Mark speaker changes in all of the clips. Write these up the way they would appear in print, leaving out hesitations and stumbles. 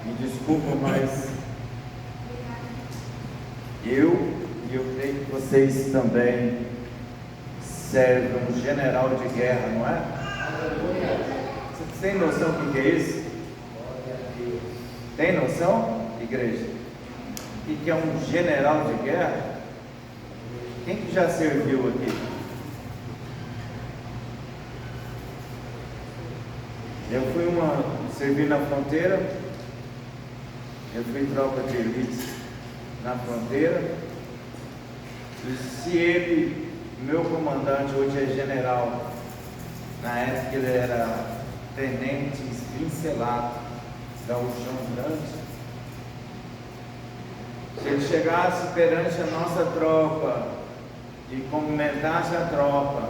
Speaker 1: Me desculpa, mas eu creio que vocês também servem um general de guerra, não é? Vocês têm noção do que é isso? Tem noção, igreja? O que é um general de guerra? Quem que já serviu aqui? Eu servi na fronteira, eu fui tropa de elite na fronteira, e se ele, meu comandante, hoje é general, na época ele era tenente esvincelado, gaúchão grande, se ele chegasse perante a nossa tropa e cumprimentasse a tropa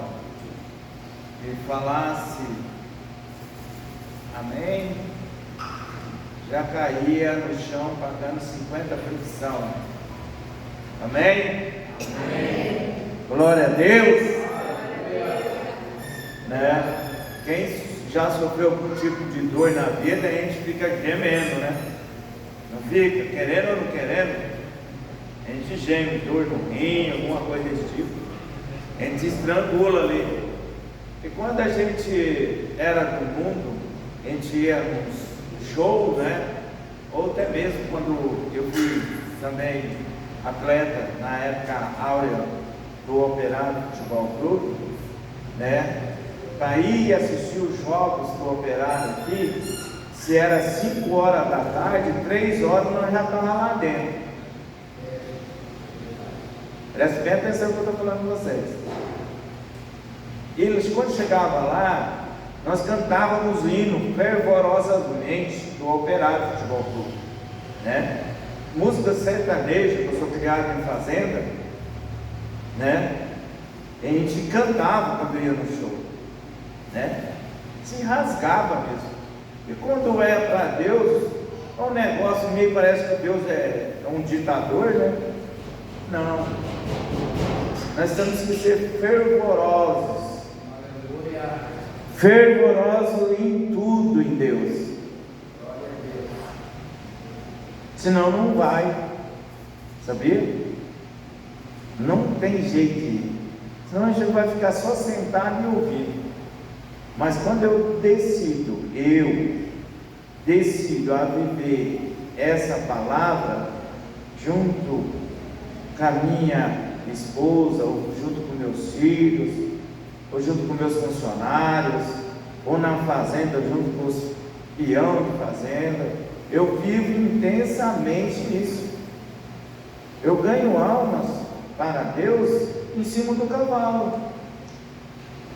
Speaker 1: e falasse amém, já caía no chão pagando 50 fricção. Amém? Amém. Glória a Deus. Né? Quem já sofreu algum tipo de dor na vida, a gente fica gemendo, né? Não fica? Querendo ou não querendo? A gente geme, dor no rim, alguma coisa desse tipo. A gente se estrangula ali. E quando a gente era do mundo, a gente ia nos shows, né? Ou até mesmo quando eu fui também atleta, na época áurea do Operário Futebol Clube, né? Para ir assistir os jogos do Operário aqui, se era 5 horas da tarde, 3 horas nós já estávamos lá dentro. Preste bem atenção no que eu estou falando com vocês. Eles, quando chegavam lá, nós cantávamos hino fervorosamente do Operário Futebol Clube, né? Música sertaneja, que eu sou criado em fazenda, né? A gente cantava quando ia no show, né? Se rasgava mesmo. E quando é para Deus, é um negócio meio, parece que Deus é um ditador, né? Não. Nós temos que ser fervorosos. Fervoroso em tudo em Deus. Senão não vai. Sabia? Não tem jeito. Senão a gente vai ficar só sentado e ouvindo. Mas quando eu decido a viver essa palavra junto com a minha esposa, ou junto com meus filhos, ou junto com meus funcionários, ou na fazenda, junto com os peão de fazenda, eu vivo intensamente isso. Eu ganho almas para Deus em cima do cavalo,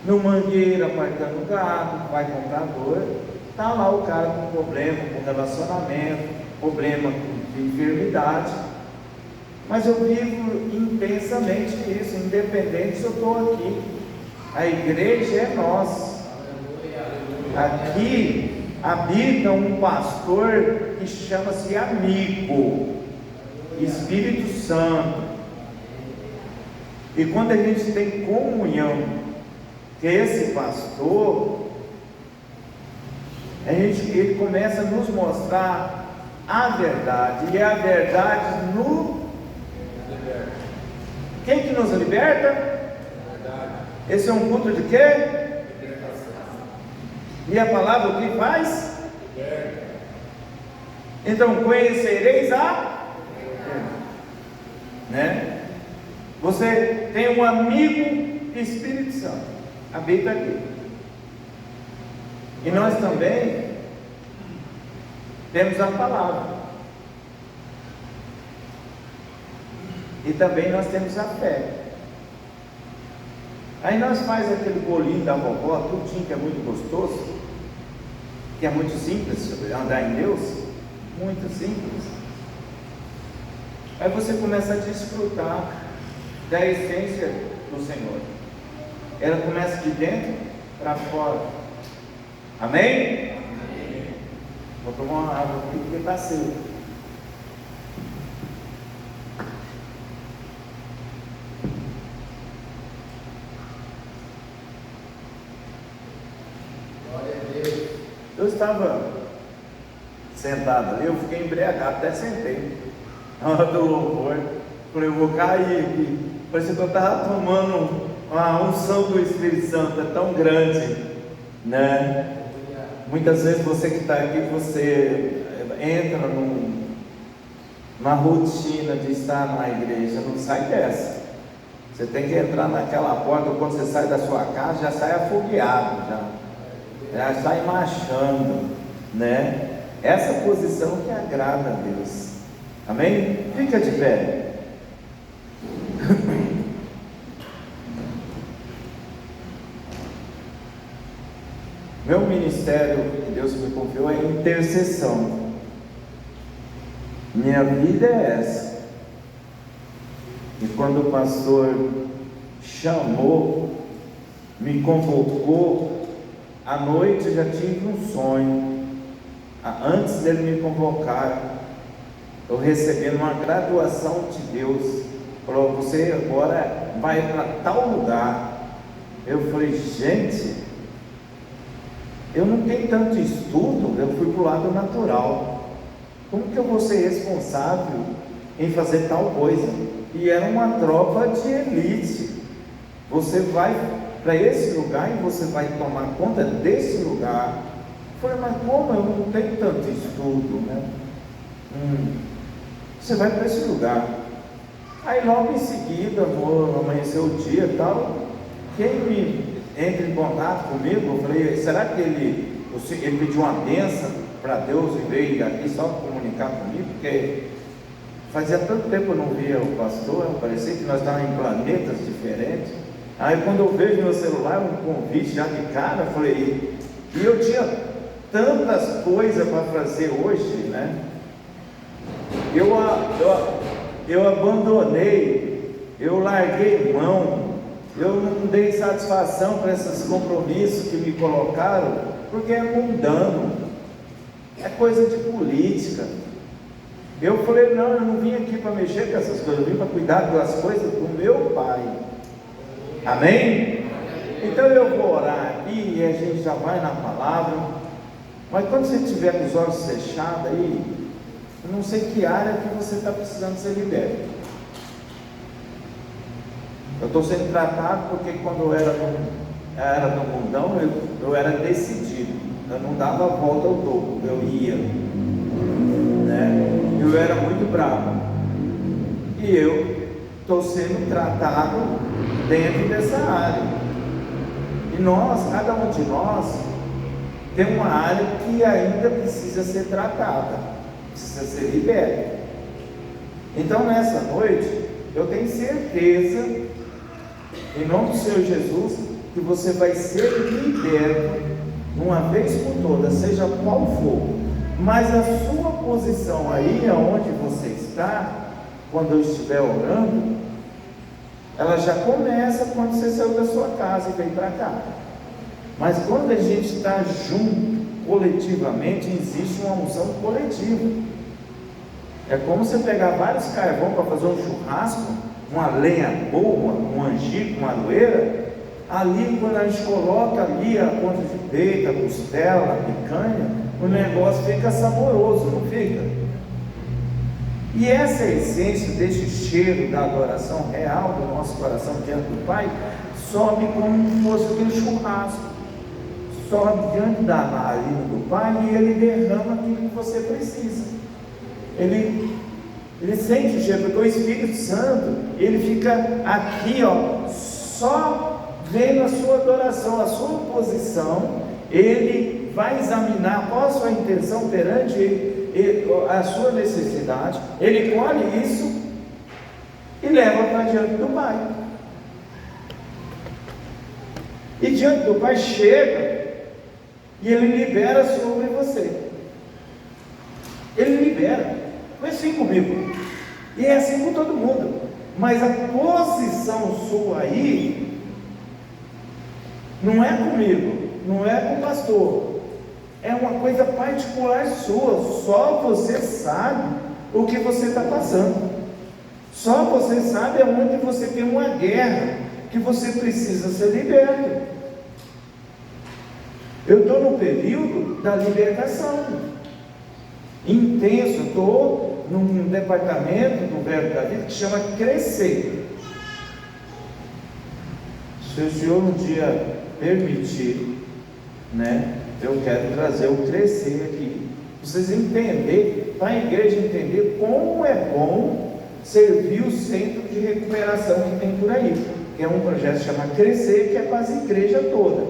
Speaker 1: no mangueiro, apartando gado, vai comprar dor, está lá o cara com problema, com relacionamento, problema de enfermidade, mas eu vivo intensamente isso, independente se eu estou aqui. A igreja é nossa. Aqui habita um pastor que chama-se amigo, Espírito Santo. E quando a gente tem comunhão com esse pastor, ele começa a nos mostrar a verdade, e a verdade liberta. Quem que nos liberta? Esse é um culto de quê? E a palavra o que faz? Então conhecereis né? Você tem um amigo Espírito Santo, habita aqui. E nós também temos a palavra. E também nós temos a fé. Aí nós faz aquele bolinho da vovó, tudinho que é muito gostoso, que é muito simples, andar em Deus, muito simples. Aí você começa a desfrutar da essência do Senhor. Ela começa de dentro para fora. Amém? Amém. Vou tomar uma água aqui porque está seco. Eu estava sentado ali, eu fiquei embriagado, até sentei. Na hora do louvor, falei, eu vou cair aqui. Parecia que eu estava tomando uma unção do Espírito Santo, é tão grande, né? Muitas vezes você que está aqui, você entra numa rotina de estar na igreja, não sai dessa. Você tem que entrar naquela porta, quando você sai da sua casa, já sai afogueado, já sai marchando, né? Essa posição que agrada a Deus. Amém? Fica de pé. Meu ministério que Deus me confiou é intercessão. Minha vida é essa. E quando o pastor chamou, me convocou, à noite eu já tive um sonho. Antes dele me convocar, eu recebi uma graduação de Deus. Falou, você agora vai para tal lugar. Eu falei, gente, eu não tenho tanto estudo, eu fui para o lado natural. Como que eu vou ser responsável em fazer tal coisa? E era uma tropa de elite. Você vai para esse lugar e você vai tomar conta desse lugar. Eu falei, mas como eu não tenho tanto estudo, né? Você vai para esse lugar. Aí logo em seguida, amanheceu o dia e tal, quem entra em contato comigo, eu falei, será que ele pediu uma bênção para Deus e veio aqui só comunicar comigo? Porque fazia tanto tempo eu não via o pastor, parecia que nós estávamos em planetas diferentes. Aí quando eu vejo meu celular, um convite já de cara, eu falei, e eu tinha tantas coisas para fazer hoje, né? Eu abandonei, eu larguei mão, eu não dei satisfação para esses compromissos que me colocaram, porque é mundano, é coisa de política. Eu falei, não, eu não vim aqui para mexer com essas coisas, eu vim para cuidar das coisas do meu Pai. Amém? Então eu vou orar aqui e a gente já vai na palavra. Mas quando você estiver com os olhos fechados aí, eu não sei que área que você está precisando ser liberto. Eu estou sendo tratado porque quando eu era no mundão, eu era decidido. Eu não dava a volta ao topo, eu ia, né? Eu era muito bravo. E eu estou sendo tratado dentro dessa área. E nós, cada um de nós, tem uma área que ainda precisa ser tratada, precisa ser liberta. Então nessa noite, eu tenho certeza, em nome do Senhor Jesus, que você vai ser liberto de uma vez por todas, seja qual for. Mas a sua posição aí, aonde você está, quando eu estiver orando, ela já começa quando você saiu da sua casa e veio para cá. Mas quando a gente está junto, coletivamente, existe uma unção coletiva. É como você pegar vários carvão para fazer um churrasco, uma lenha boa, um angico, uma aroeira. Ali, quando a gente coloca ali a ponta de peito, a costela, a picanha, o negócio fica saboroso, não fica? E essa essência desse cheiro da adoração real do nosso coração diante do Pai sobe como se fosse aquele churrasco, sobe diante da narina do Pai e ele derrama aquilo que você precisa. Ele sente o cheiro, porque o Espírito Santo, ele fica aqui, ó, só vendo a sua adoração, a sua posição. Ele vai examinar qual a sua intenção perante a sua necessidade. Ele colhe isso e leva para diante do Pai. E diante do Pai chega e ele libera sobre você. Ele libera. Foi assim comigo. E é assim com todo mundo. Mas a posição sua aí não é comigo, não é com o pastor. É uma coisa particular sua. Só você sabe o que você está passando. Só você sabe aonde você tem uma guerra que você precisa ser liberto. Eu estou no período da libertação. intenso. Eu estou num departamento do Verbo da Vida que chama crescer. Se o Senhor um dia permitir, né, eu quero trazer o crescer aqui. Vocês entenderem, para a igreja entender como é bom servir o centro de recuperação que tem por aí, que é um projeto chamado Crescer, que é para as igrejas todas.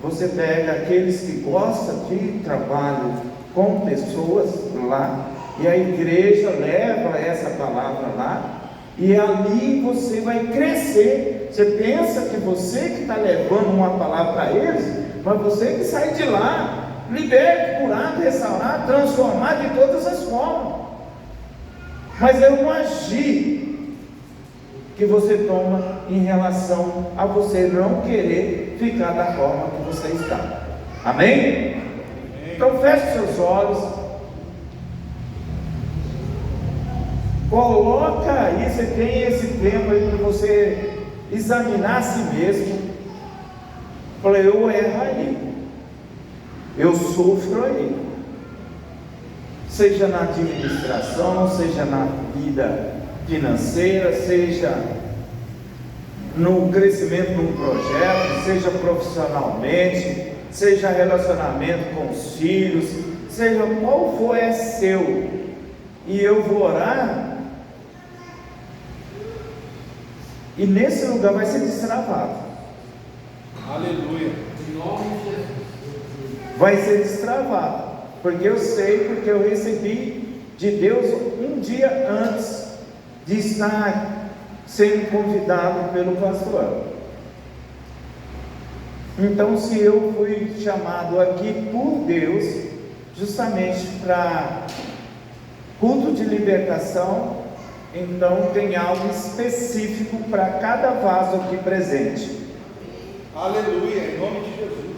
Speaker 1: Você pega aqueles que gostam de trabalho com pessoas lá, e a igreja leva essa palavra lá, e ali você vai crescer. Você pensa que você que está levando uma palavra para eles, mas você que sai de lá, liberto, curado, restaurado, transformado de todas as formas. Mas é um agir que você toma em relação a você não querer ficar da forma que você está. Amém? Então feche seus olhos. Coloca aí, você tem esse tempo aí para você examinar a si mesmo. Falei, eu erro aí, eu sofro aí, seja na administração, seja na vida financeira, seja no crescimento de um projeto, seja profissionalmente, seja relacionamento com os filhos, seja qual for é seu, e eu vou orar. E nesse lugar vai ser destravado.
Speaker 2: Aleluia.
Speaker 1: Vai ser destravado. Porque eu sei, porque eu recebi de Deus um dia antes de estar sendo convidado pelo pastor. Então, se eu fui chamado aqui por Deus, justamente para culto de libertação, então tem algo específico para cada vaso aqui presente.
Speaker 2: Aleluia, em nome de Jesus.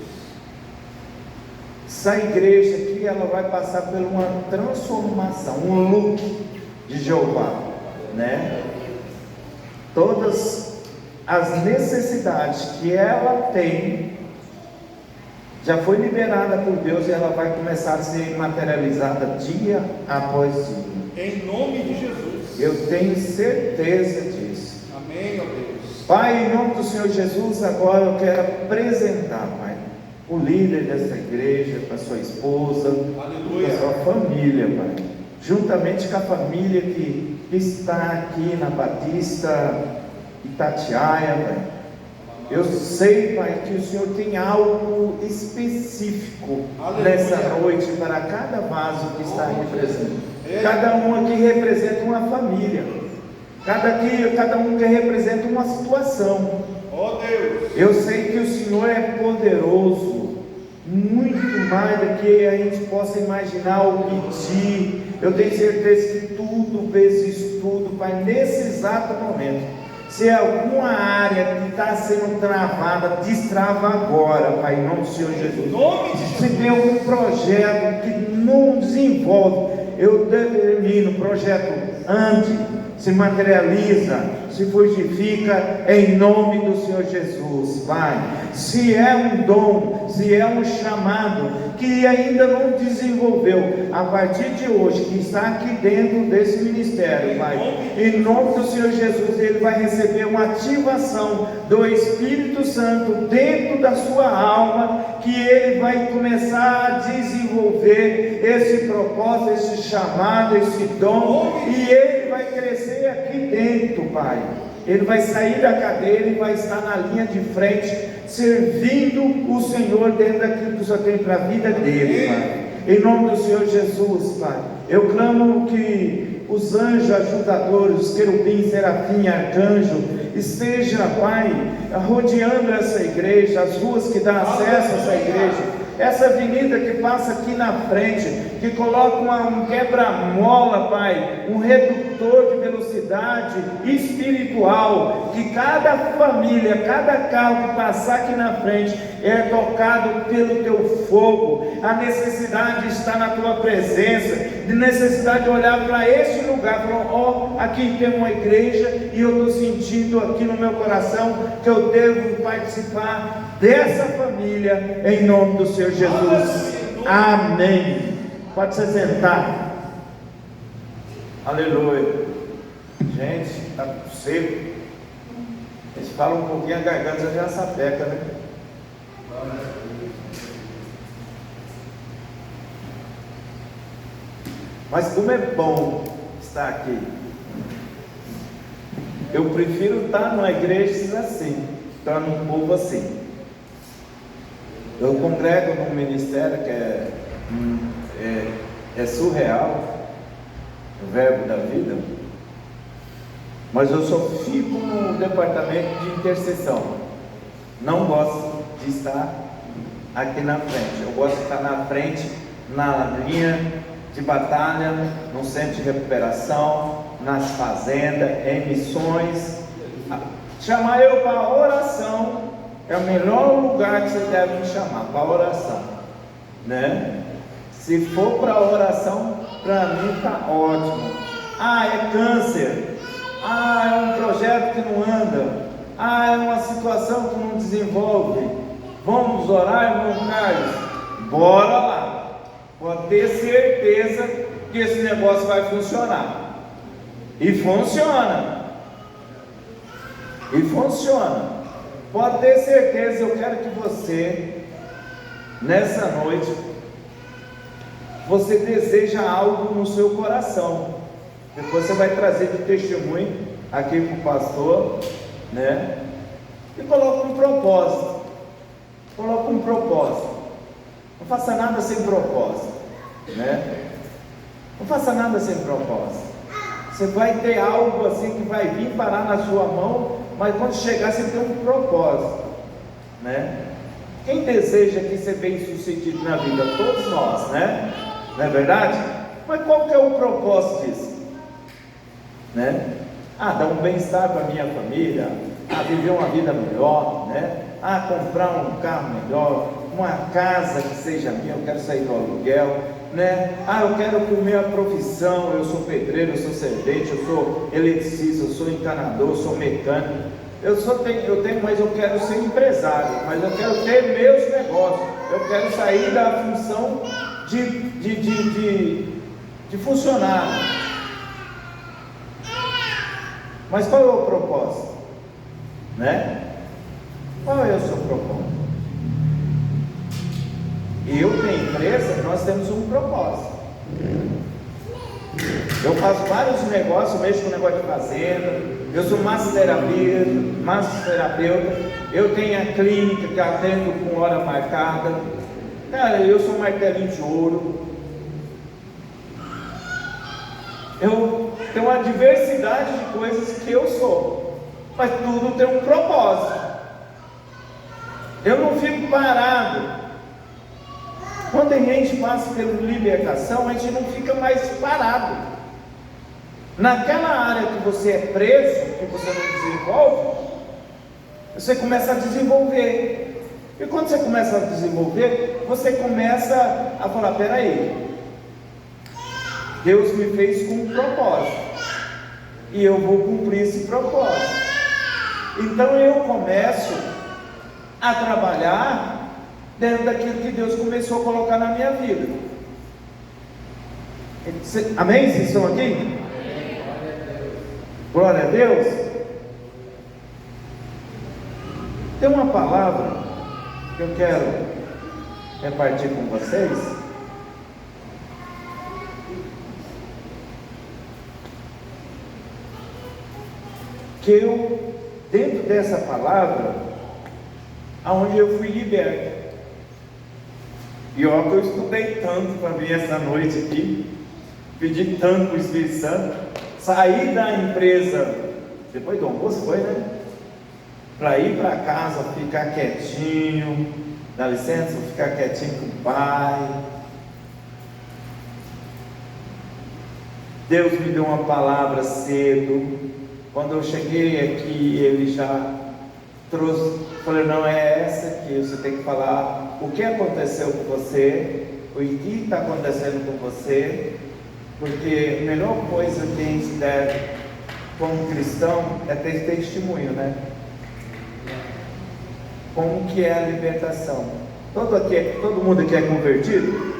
Speaker 1: Essa igreja aqui, ela vai passar por uma transformação, um look de Jeová, né? Todas as necessidades que ela tem já foi liberada por Deus, e ela vai começar a ser materializada dia após dia.
Speaker 2: Em nome de Jesus.
Speaker 1: Eu tenho certeza disso.
Speaker 2: Amém, ó Deus.
Speaker 1: Pai, em nome do Senhor Jesus, agora eu quero apresentar, Pai, o líder dessa igreja, para sua esposa,
Speaker 2: aleluia,
Speaker 1: para sua família, Pai, juntamente com a família que está aqui na Batista Itatiaia, Pai. Eu sei, Pai, que o Senhor tem algo específico, aleluia, nessa noite para cada vaso que está aqui presente. Cada um aqui representa uma família, cada um que representa uma situação.
Speaker 2: Oh Deus,
Speaker 1: eu sei que o Senhor é poderoso, muito mais do que a gente possa imaginar ou pedir. Eu tenho certeza que tudo vezes tudo, Pai, nesse exato momento. Se alguma área que está sendo travada, destrava agora, Pai, em nome do Senhor Jesus. Se tem algum projeto que não desenvolve, eu determino, o projeto ande, se materializa, se frutifica em nome do Senhor Jesus, Pai. Se é um dom, se é um chamado que ainda não desenvolveu, a partir de hoje, que está aqui dentro desse ministério, Pai, em nome do Senhor Jesus, ele vai receber uma ativação do Espírito Santo dentro da sua alma, que ele vai começar a desenvolver esse propósito, esse chamado, esse dom, e ele vai crescer aqui dentro, Pai. Ele vai sair da cadeira e vai estar na linha de frente, servindo o Senhor dentro daquilo que o Senhor tem para a vida dele, Pai. Em nome do Senhor Jesus, Pai, eu clamo que os anjos ajudadores, os querubins, serafim, arcanjo, esteja, Pai, rodeando essa igreja, as ruas que dão acesso a essa igreja, essa avenida que passa aqui na frente, que coloca um quebra-mola, Pai, um redutor de velocidade espiritual, que cada família, cada carro que passar aqui na frente é tocado pelo teu fogo. A necessidade está na tua presença, de necessidade de olhar para este lugar, falar, ó, aqui tem uma igreja, e eu estou sentindo aqui no meu coração que eu devo participar dessa família, em nome do Senhor Jesus. Amém. Pode se sentar. Aleluia. Gente, está seco. Eles falam um pouquinho, a garganta já sapeca, né? Mas como é bom estar aqui. Eu prefiro estar numa igreja assim, estar num povo assim. Eu congrego num ministério que é surreal, o verbo da vida, mas eu só fico no departamento de intercessão. Não gosto de estar aqui na frente. Eu gosto de estar na frente, na linha de batalha, no centro de recuperação, nas fazendas, em missões. Chamar eu para a oração é o melhor lugar que você deve me chamar, para a oração, né? Se for para a oração, para mim está ótimo. É câncer, é um projeto que não anda, é uma situação que não desenvolve. Vamos orar, irmão Carlos? Bora lá. Pode ter certeza que esse negócio vai funcionar. E funciona. E funciona. Pode ter certeza. Eu quero que você, nessa noite, você deseja algo no seu coração. Depois você vai trazer de testemunho aqui para o pastor, né? E coloca um propósito. Coloca um propósito. Não faça nada sem propósito, né? Não faça nada sem propósito. Você vai ter algo assim que vai vir parar na sua mão, mas quando chegar você tem um propósito, né? Quem deseja aqui ser bem sucedido na vida? Todos nós, né? Não é verdade? Mas qual que é o propósito disso? Né? Dar um bem-estar para a minha família, viver uma vida melhor, né? Comprar um carro melhor, uma casa que seja minha, eu quero sair do aluguel, né? Eu quero comer a profissão, eu sou pedreiro, eu sou servente, eu sou eletricista, eu sou encanador, eu sou mecânico, mas eu quero ser empresário, mas eu quero ter meus negócios, eu quero sair da função de funcionário. Mas qual é o propósito? Né? Qual é o seu propósito? Eu tenho empresa, nós temos um propósito. Eu faço vários negócios, mexo com negócio de fazenda, eu sou massoterapeuta, eu tenho a clínica que atendo com hora marcada. Cara, eu sou um martelinho de ouro. Eu tenho uma diversidade de coisas que eu sou, mas tudo tem um propósito. Eu não fico parado. Quando a gente passa pela libertação, a gente não fica mais parado. Naquela área que você é preso, que você não desenvolve, você começa a desenvolver. E quando você começa a desenvolver, você começa a falar: peraí, Deus me fez com um propósito, e eu vou cumprir esse propósito. Então eu começo a trabalhar dentro daquilo que Deus começou a colocar na minha vida. Amém? Vocês estão aqui? Glória a Deus. Tem uma palavra que eu quero repartir com vocês. Que eu, dentro dessa palavra, aonde eu fui liberto. E ó, que eu estudei tanto para vir essa noite aqui, pedi tanto para o Espírito Santo, saí da empresa, depois do almoço foi, né? Para ir para casa, ficar quietinho, dá licença, ficar quietinho com o Pai. Deus me deu uma palavra cedo. Quando eu cheguei aqui, Ele já trouxe, falei: não, é essa aqui, você tem que falar o que aconteceu com você, o que está acontecendo com você, porque a melhor coisa que a gente deve, como cristão, é ter testemunho, né? Como que é a libertação? Todo mundo aqui é convertido?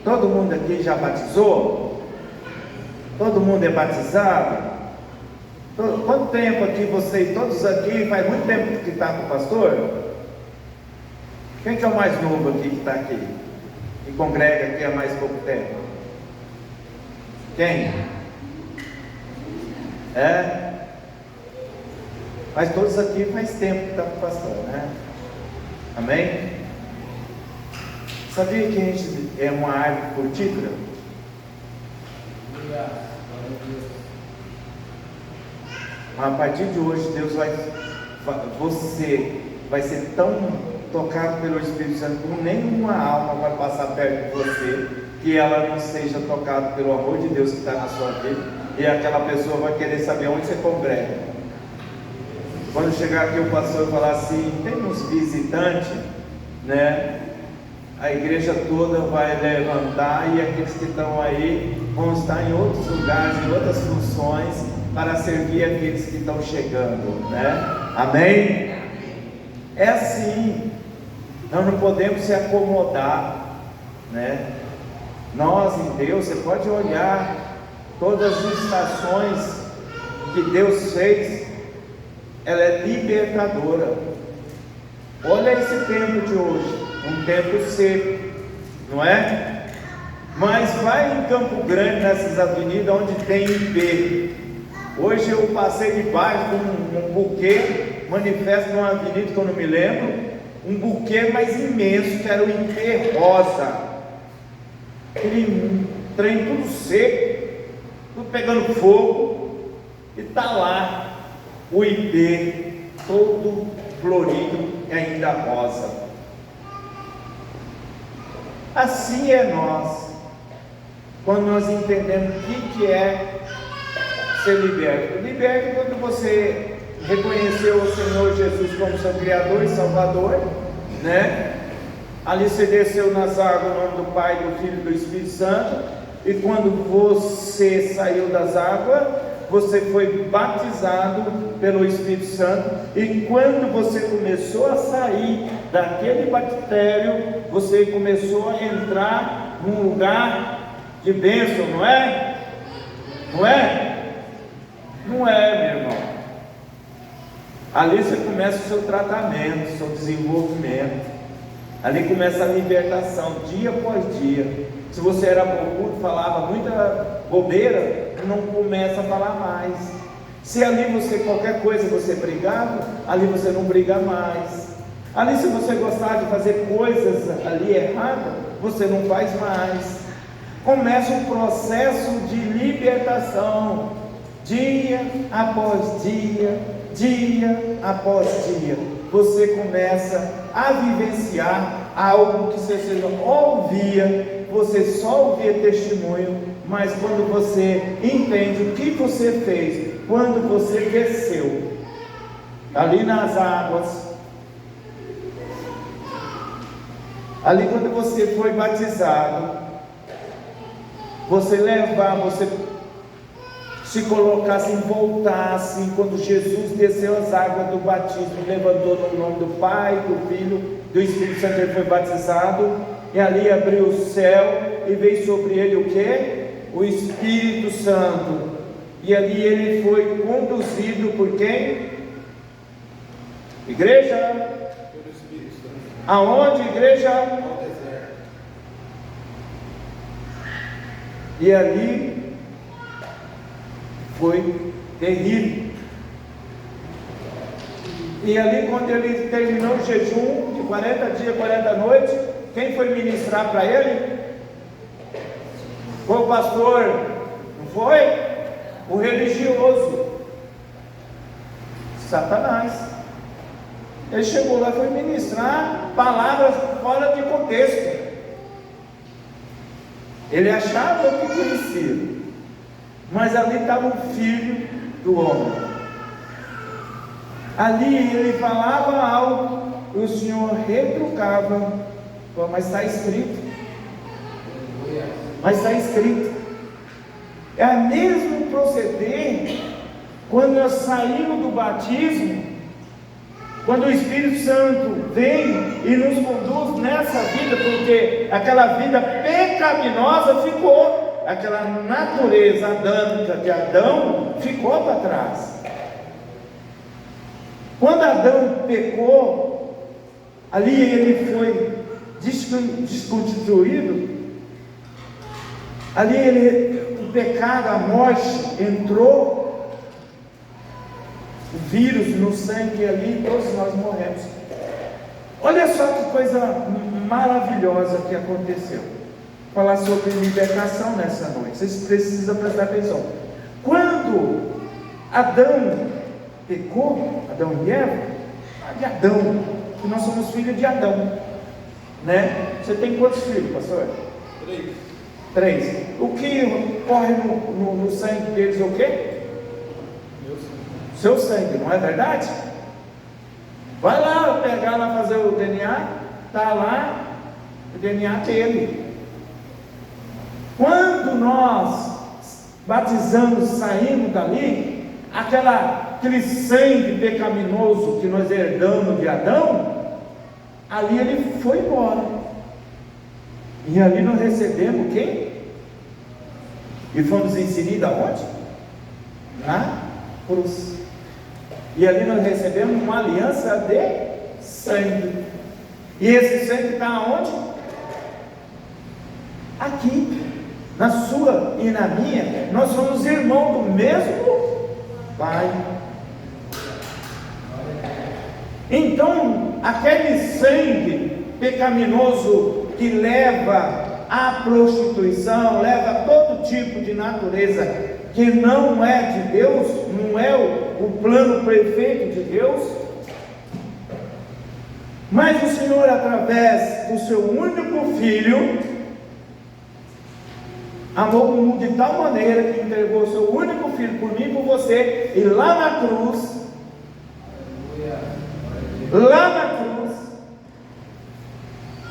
Speaker 1: Todo mundo aqui já batizou? Todo mundo é batizado? Quanto tempo aqui vocês, todos aqui, faz muito tempo que está com o pastor? Quem que é o mais novo aqui que está aqui? Que congrega aqui há mais pouco tempo? Quem? É? Mas todos aqui faz tempo que está com o pastor, né? Amém? Sabia que a gente é uma árvore frutífera? A partir de hoje, você vai ser tão tocado pelo Espírito Santo como nenhuma alma vai passar perto de você, que ela não seja tocada pelo amor de Deus que está na sua vida, e aquela pessoa vai querer saber onde você congrega. Quando chegar aqui o pastor falar assim, tem uns visitantes, né? A igreja toda vai levantar e aqueles que estão aí vão estar em outros lugares, em outras funções, para servir aqueles que estão chegando, né? Amém? É assim, nós não podemos se acomodar, né? Nós em Deus, você pode olhar todas as estações que Deus fez, ela é libertadora. Olha esse tempo de hoje, um tempo seco, não é? Mas vai em Campo Grande, nessas avenidas onde tem IP. Hoje eu passei debaixo de um buquê, manifesto numa avenida que eu não me lembro, um buquê mais imenso, que era o IP rosa, aquele trem tudo seco, tudo pegando fogo, e está lá o IP todo florido e ainda rosa. Assim é nós, quando nós entendemos o que é ser liberto. Liberto é quando você reconheceu o Senhor Jesus como seu Criador e Salvador, né? Ali você desceu nas águas em nome do Pai, do Filho e do Espírito Santo, e quando você saiu das águas, você foi batizado pelo Espírito Santo, e quando você começou a sair daquele baptério, você começou a entrar num lugar de bênção, não é? Não é? Não é, meu irmão. Ali você começa o seu tratamento, o seu desenvolvimento. Ali começa a libertação, dia após dia. Se você era bocudo, falava muita bobeira, não começa a falar mais. Se ali você, qualquer coisa você brigava, ali você não briga mais. Ali se você gostava de fazer coisas ali erradas, você não faz mais. Começa um processo de libertação, dia após dia, dia após dia. Você começa a vivenciar algo que você não ouvia, você só ouvia testemunho, mas quando você entende o que você fez, quando você desceu ali nas águas, ali quando você foi batizado, você se colocasse, voltasse, quando Jesus desceu as águas do batismo, levantou no nome do Pai, do Filho, do Espírito Santo, ele foi batizado, e ali abriu o céu, e veio sobre ele o que? O Espírito Santo, e ali ele foi conduzido por quem? Igreja?
Speaker 2: Pelo Espírito Santo.
Speaker 1: Aonde, igreja?
Speaker 2: Ao deserto.
Speaker 1: E ali foi terrível. E ali, quando ele terminou o jejum de 40 dias, 40 noites, quem foi ministrar para ele? Foi o pastor, não foi? O religioso, Satanás. Ele chegou lá e foi ministrar palavras fora de contexto. Ele achava que conhecia, mas ali estava o filho do homem. Ali ele falava algo e o Senhor retrucava. Mas está escrito. Mas está escrito. É o mesmo proceder quando nós saímos do batismo, quando o Espírito Santo vem e nos conduz nessa vida, porque aquela vida pecaminosa ficou. aquela natureza adâmica de Adão ficou para trás. Quando Adão pecou, ali ele foi desconstituído, ali o pecado, a morte entrou, o vírus no sangue ali, todos nós morremos. Olha só que coisa maravilhosa que aconteceu. Vou falar sobre libertação nessa noite, vocês precisam prestar atenção. Quando Adão pecou, Adão e Eva, de Adão, que nós somos filhos de Adão, né? Você tem quantos filhos, pastor? 3. O que corre no sangue deles é o quê?
Speaker 2: Meu sangue.
Speaker 1: Seu sangue, não é verdade? Vai lá pegar lá, fazer o DNA, está lá o DNA dele. Quando nós batizamos, saímos dali, aquele sangue pecaminoso que nós herdamos de Adão, ali ele foi embora. E ali nós recebemos quem? E fomos inseridos aonde? Na cruz. E ali nós recebemos uma aliança de sangue. E esse sangue está aonde? Aqui. Na sua e na minha. Nós somos irmãos do mesmo Pai. Então, aquele sangue pecaminoso que leva à prostituição, leva a todo tipo de natureza que não é de Deus, não é o plano perfeito de Deus, mas o Senhor, através do seu único Filho, amou o mundo de tal maneira que entregou o seu único Filho por mim e por você, e lá na cruz,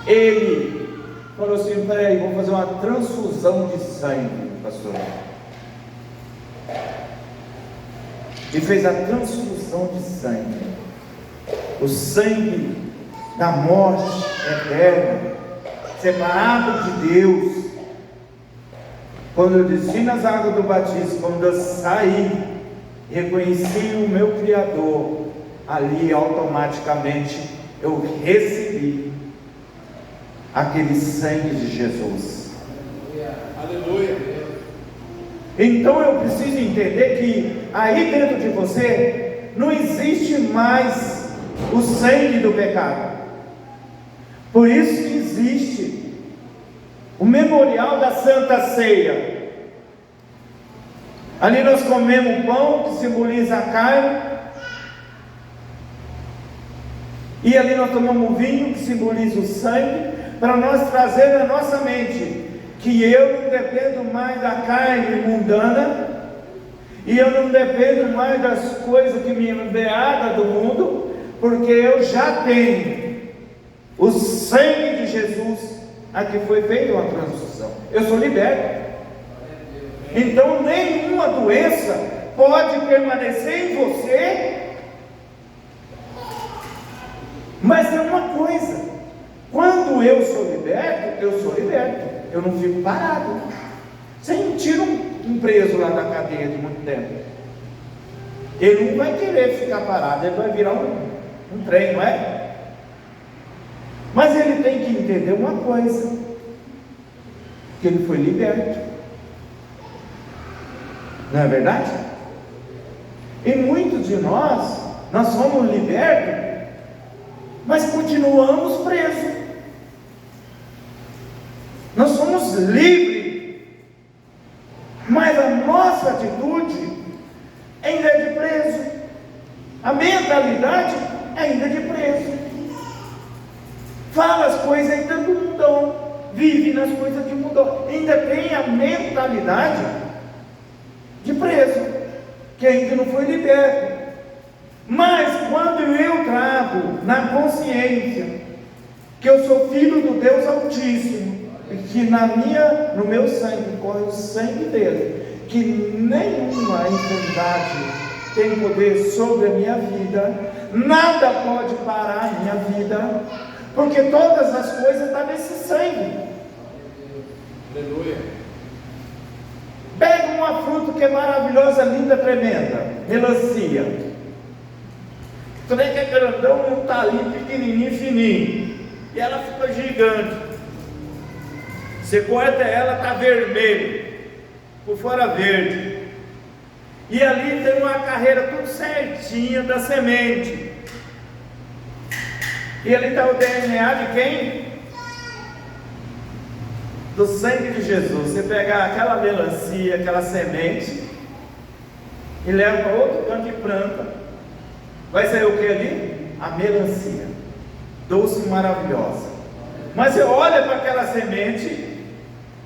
Speaker 1: ele falou assim: peraí, vou fazer uma transfusão de sangue, pastor. E fez a transfusão de sangue, o sangue da morte eterna, separado de Deus. Quando eu desci nas águas do batismo, quando eu saí, reconheci o meu Criador, ali automaticamente eu recebi aquele sangue de Jesus.
Speaker 2: Aleluia.
Speaker 1: Então eu preciso entender que aí dentro de você não existe mais o sangue do pecado. Por isso que existe o memorial da Santa Ceia. Ali nós comemos o pão que simboliza a carne, e ali nós tomamos o vinho que simboliza o sangue, para nós trazer na nossa mente que eu não dependo mais da carne mundana, e eu não dependo mais das coisas que me embriagam do mundo, porque eu já tenho o sangue de Jesus, a que foi feita uma transfusão. Eu sou liberto. Então nenhuma doença pode permanecer em você. Mas tem uma coisa: quando eu sou liberto, eu não fico parado. Você não tira um preso lá da cadeia de muito tempo, ele não vai querer ficar parado, ele vai virar um trem, não é? Mas ele tem que entender uma coisa: que ele foi liberto. Não é verdade? E muitos de nós somos libertos, mas continuamos presos. Nós somos livres, mas a nossa atitude ainda é de preso, a mentalidade ainda é de preso. Fala as coisas ainda do mundão, vive nas coisas de mundão, ainda tem a mentalidade de preso, que ainda não foi liberto. Mas quando eu trago na consciência que eu sou filho do Deus Altíssimo, e que no meu sangue corre o sangue dele, que nenhuma enfermidade tem poder sobre a minha vida, nada pode parar a minha vida, porque todas as coisas estão nesse sangue.
Speaker 2: Aleluia.
Speaker 1: Pega uma fruta que é maravilhosa, linda, tremenda, melancia. Tu nem que é grandão e um talinho pequenininho, fininho, e ela fica gigante. Você corta ela, está vermelho, por fora verde, e ali tem uma carreira tudo certinha da semente, e ali está o DNA de quem? Do sangue de Jesus. Você pegar aquela melancia, aquela semente, e leva para outro canto e planta, vai sair o que ali? A melancia, doce e maravilhosa. Mas você olha para aquela semente,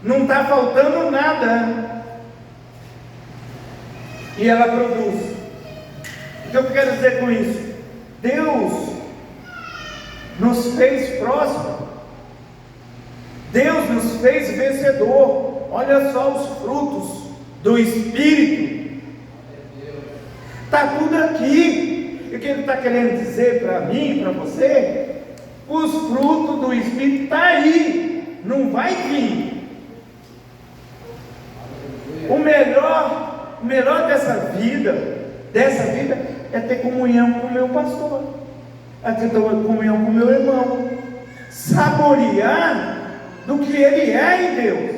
Speaker 1: não está faltando nada, e ela produz. O que eu quero dizer com isso? Deus nos fez próximos, Deus nos fez vencedor. Olha só os frutos do Espírito, está tudo aqui. E o que Ele está querendo dizer para mim e para você? Os frutos do Espírito estão aí, não vai vir. O melhor dessa vida é ter comunhão com o meu pastor, é ter comunhão com o meu irmão, saborear do que Ele é em Deus,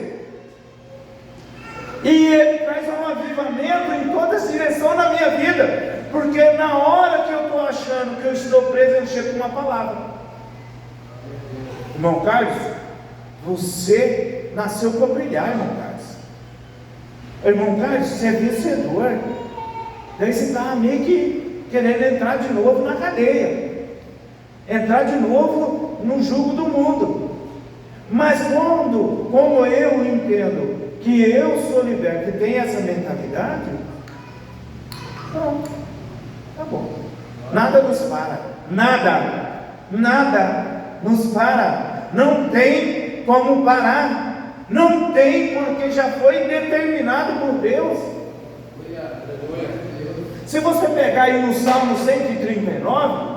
Speaker 1: e Ele traz um avivamento em toda direção na minha vida, porque na hora que eu estou achando que eu estou preso, Ele chega com uma palavra. Irmão Carlos, você nasceu para brilhar, irmão Carlos. Irmão Carlos, você é vencedor. Daí você está meio que querendo entrar de novo na cadeia, entrar de novo no jugo do mundo. Mas como eu entendo que eu sou liberto e tenho essa mentalidade, não, tá bom. Nada nos para, nada nos para. Não tem como parar, não tem, porque já foi determinado por Deus. Se você pegar aí no Salmo 139,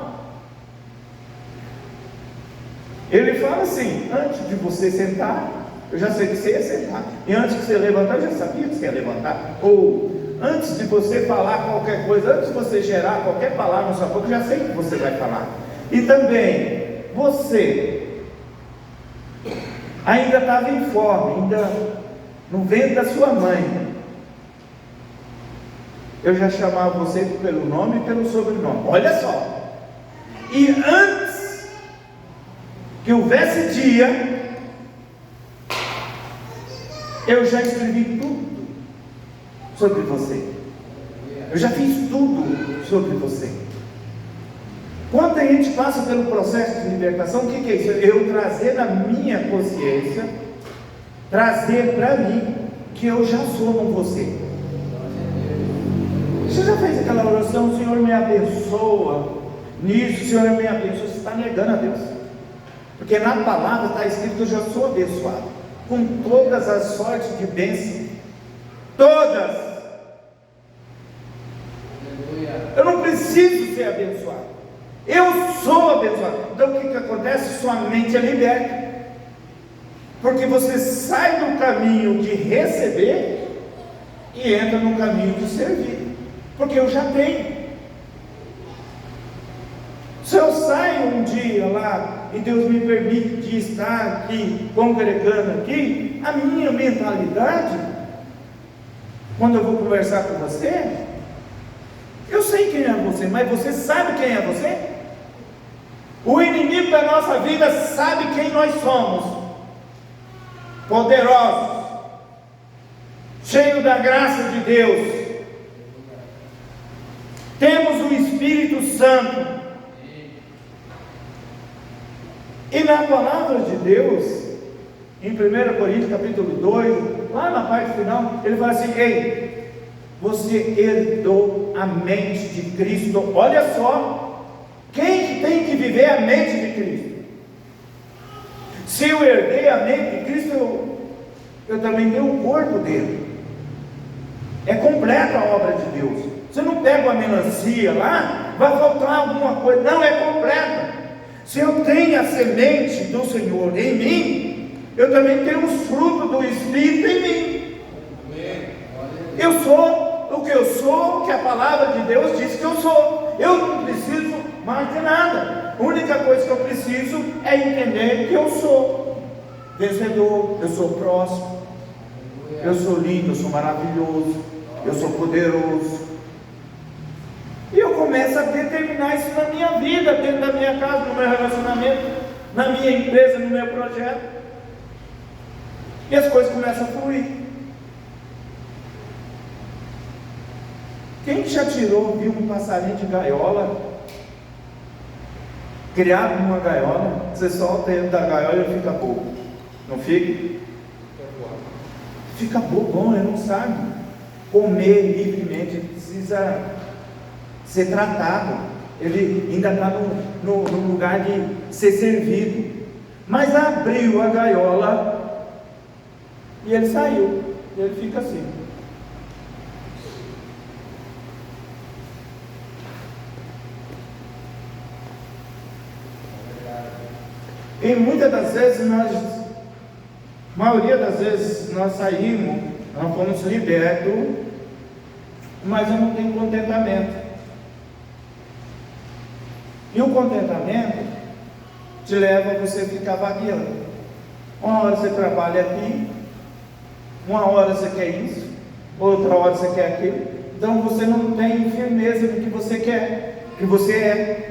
Speaker 1: ele fala assim: antes de você sentar, eu já sei que você ia sentar, e antes de você levantar, eu já sabia que você ia levantar. Ou antes de você falar qualquer coisa, antes de você gerar qualquer palavra na sua boca, eu já sei que você vai falar. E também, você ainda estava informe, ainda no ventre da sua mãe, eu já chamava você pelo nome e pelo sobrenome. Olha só. E antes que houvesse dia, eu já escrevi tudo sobre você. Eu já fiz tudo sobre você. Quando a gente passa pelo processo de libertação, o que é isso? Eu trazer na minha consciência, trazer para mim que eu já sou com você. Você já fez aquela oração: Senhor me abençoa nisso, Senhor me abençoa? Você está negando a Deus, porque na palavra está escrito que eu já sou abençoado com todas as sortes de bênção, todas. Eu não preciso ser abençoado, eu sou abençoado. Então o que acontece? Sua mente é liberta, porque você sai do caminho de receber e entra no caminho de servir, porque eu já tenho. Se eu saio um dia lá e Deus me permite de estar aqui, congregando aqui, a minha mentalidade, quando eu vou conversar com você, eu sei quem é você, mas você sabe quem é você? O inimigo da nossa vida sabe quem nós somos: poderosos, cheios da graça de Deus, temos o Espírito Santo. E na palavra de Deus, em 1 Coríntios capítulo 2, lá na parte final, ele fala assim: ei, você herdou a mente de Cristo. Olha só, quem tem que viver a mente de Cristo? Se eu herdei a mente de Cristo, eu também tenho o corpo dele. É completa a obra de Deus. Você não pega uma melancia lá, vai faltar alguma coisa. Não, é completa. Se eu tenho a semente do Senhor em mim, eu também tenho os frutos do Espírito em mim. Eu sou o que eu sou, que a palavra de Deus diz que eu sou. Eu não preciso mais de nada. A única coisa que eu preciso é entender que eu sou vencedor, eu sou próximo, eu sou lindo, eu sou maravilhoso, eu sou poderoso. E eu começo a determinar isso na minha vida, dentro da minha casa, no meu relacionamento, na minha empresa, no meu projeto. E as coisas começam a fluir. Quem já viu um passarinho de gaiola, criado numa gaiola, você solta ele da gaiola e ele fica bobo, não fica? Fica bobão, ele não sabe comer livremente, ele precisa ser tratado, ele ainda está no lugar de ser servido. Mas abriu a gaiola e ele saiu, e ele fica assim. E muitas das vezes maioria das vezes nós saímos, nós fomos libertos, mas eu não tenho contentamento. E o contentamento te leva a você ficar vagueando. Uma hora você trabalha aqui, uma hora você quer isso, outra hora você quer aquilo. Então você não tem firmeza no que você quer, que você é.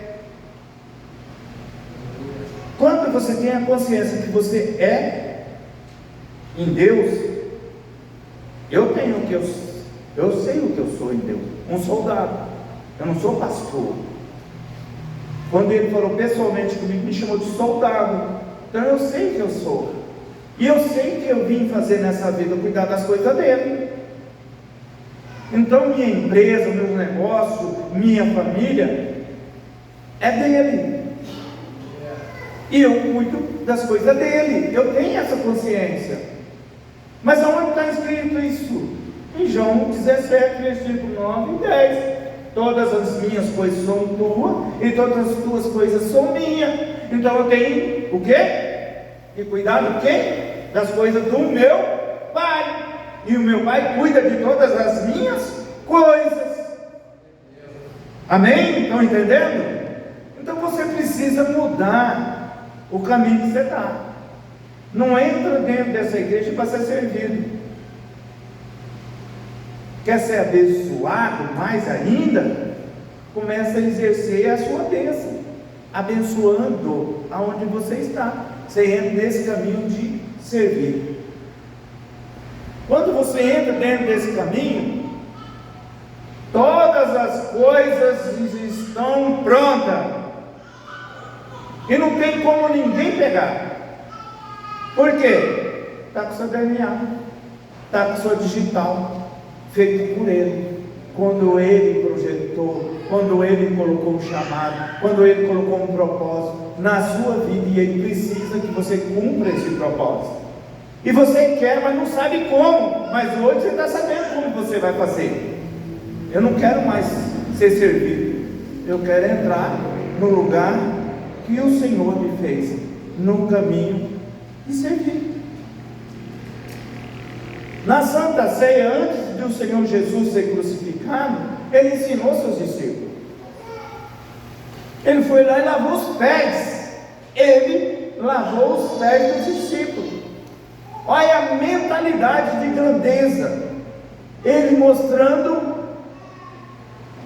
Speaker 1: Quando você tem a consciência que você é em Deus, eu sei o que eu sou em Deus, um soldado. Eu não sou pastor. Quando ele falou pessoalmente comigo, me chamou de soldado. Então eu sei que eu sou. E eu sei que eu vim fazer nessa vida, cuidar das coisas dele. Então minha empresa, meu negócio, minha família é dele. E eu cuido das coisas dele. Eu tenho essa consciência. Mas aonde está escrito isso? Em João 17, versículo 9 e 10. Todas as minhas coisas são tuas, e todas as tuas coisas são minhas. Então eu tenho o quê? E cuidar do quê? Das coisas do meu Pai. E o meu Pai cuida de todas as minhas coisas. Amém? Estão entendendo? Então você precisa mudar o caminho que você está. Não entra dentro dessa igreja para ser servido. Quer ser abençoado mais ainda? Começa a exercer a sua bênção, abençoando aonde você está. Você entra nesse caminho de servir. Quando você entra dentro desse caminho, todas as coisas estão prontas. E não tem como ninguém pegar. Por quê? Está com seu DNA, está com sua digital, feito por ele. Quando ele projetou, quando ele colocou um chamado, quando ele colocou um propósito na sua vida, e ele precisa que você cumpra esse propósito. E você quer, mas não sabe como. Mas hoje você está sabendo como você vai fazer. Eu não quero mais ser servido. Eu quero entrar no lugar que o Senhor me fez, no caminho de servir. Na Santa Ceia, antes de o Senhor Jesus ser crucificado, Ele ensinou seus discípulos. Ele foi lá e lavou os pés. Ele lavou os pés dos discípulos. Olha a mentalidade de grandeza. Ele mostrando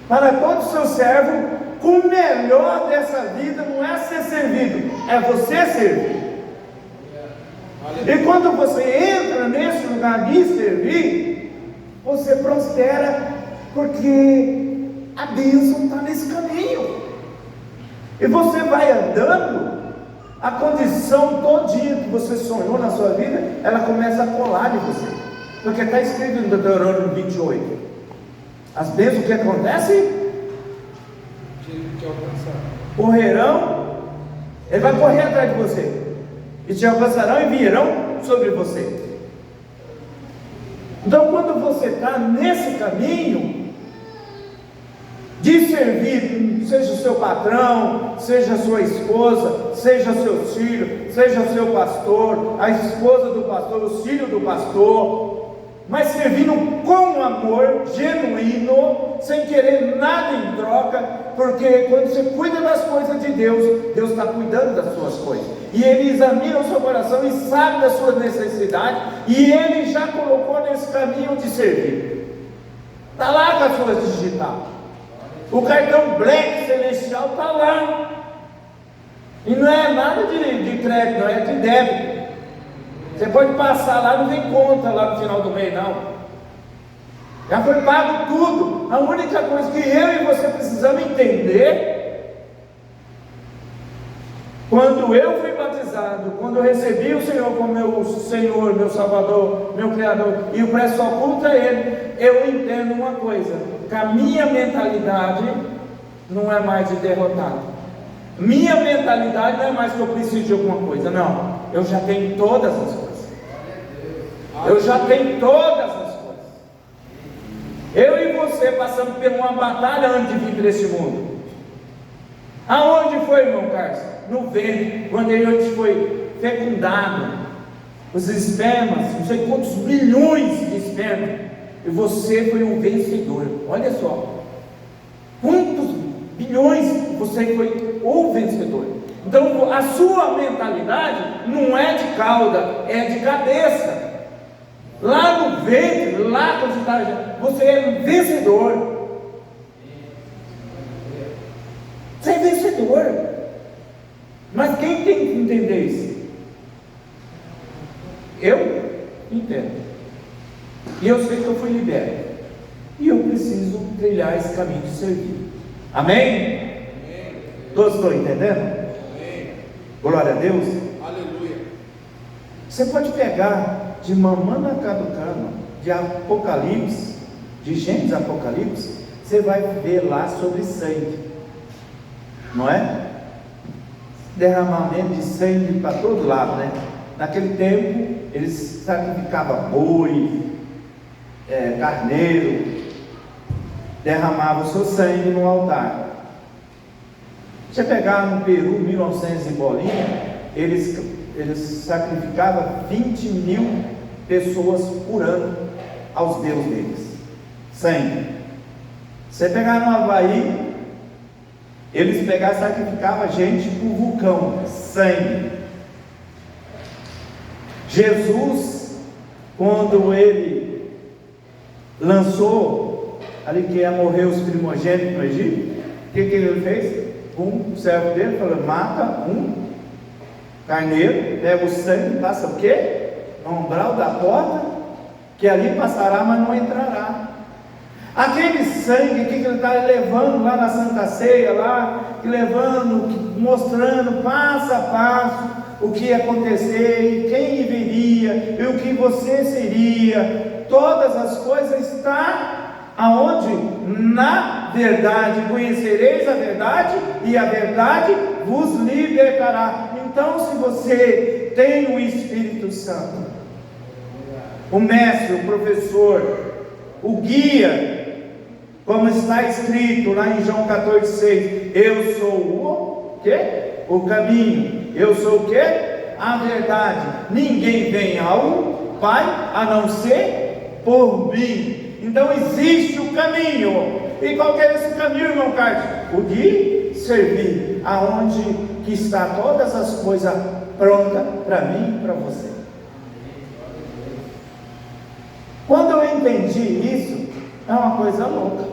Speaker 1: para todos os seus servos que o melhor dessa vida não é ser servido, é você servir. E quando você entra nesse lugar de servir, você prospera, porque a bênção está nesse caminho. E você vai andando, a condição todinha que você sonhou na sua vida, ela começa a colar em você. Porque está escrito em Deuteronômio 28. As bênçãos que acontecem, correrão, ele vai correr atrás de você, e te alcançarão e virão sobre você. Então, quando você está nesse caminho de servir, seja o seu patrão, seja a sua esposa, seja seus filhos, seja o seu pastor, a esposa do pastor, o filho do pastor, mas servindo com amor genuíno, sem querer nada em troca, porque quando você cuida das coisas de Deus, Deus está cuidando das suas coisas, e Ele examina o seu coração e sabe da sua necessidade, e Ele já colocou nesse caminho de servir. Está lá com as suas digital, o cartão Black Celestial está lá, e não é nada de crédito, não é de débito. Você pode passar lá, não tem conta lá no final do mês, não. Já foi pago tudo. A única coisa que eu e você precisamos entender, quando eu fui batizado, quando eu recebi o Senhor como meu Senhor, meu Salvador, meu Criador, e eu presto só culto a Ele, eu entendo uma coisa, que a minha mentalidade não é mais de derrotado. Minha mentalidade não é mais que eu preciso de alguma coisa, não. Eu já tenho todas as coisas. Eu já tenho todas as coisas. Eu e você passamos por uma batalha antes de vir para esse mundo. Aonde foi, irmão Carlos? No ventre, quando ele foi fecundado. Os espermas, não sei quantos milhões de espermas. E você foi um vencedor. Olha só. Quantos bilhões você foi o vencedor. Então a sua mentalidade não é de cauda, é de cabeça. Lá no ventre, lá quando você é um vencedor. Você é vencedor. Mas quem tem que entender isso? Eu entendo. E eu sei que eu fui liberto. E eu preciso trilhar esse caminho de servir. Amém? Todos estão entendendo?
Speaker 2: Amém.
Speaker 1: Glória a Deus.
Speaker 2: Aleluia.
Speaker 1: Você pode pegar de Mamãe Caducano, de Apocalipse, de Gênesis Apocalipse, você vai ver lá sobre sangue, não é? Derramamento de sangue para todo lado, né? Naquele tempo eles sacrificavam boi, carneiro, derramavam o seu sangue no altar. Você pegar no Peru, 1900 e bolinha, eles sacrificavam 20 mil pessoas por ano aos deuses deles, sangue. Você pegar no Havaí, eles pegavam e sacrificavam gente por vulcão, sangue. Jesus, quando ele lançou ali que ia morrer os primogênitos no Egito, o que ele fez? Um servo dele falou: mata um carneiro, pega o sangue, passa o quê? No umbral da porta, que ali passará, mas não entrará. Aquele sangue que ele está levando lá na Santa Ceia, lá, levando, mostrando passo a passo o que ia acontecer, e quem viria, e o que você seria, todas as coisas está aonde? Na verdade. Conhecereis a verdade, e a verdade vos libertará. Então, se você tem o Espírito Santo, o mestre, o professor, o guia, como está escrito lá em João 14,6, eu sou o quê? O caminho. Eu sou o quê? A verdade. Ninguém vem ao Pai a não ser por mim. Então existe o caminho. E qual que é esse caminho, irmão Carlos? O de servir, aonde que está todas as coisas prontas para mim e para você. Quando eu entendi isso, é uma coisa louca.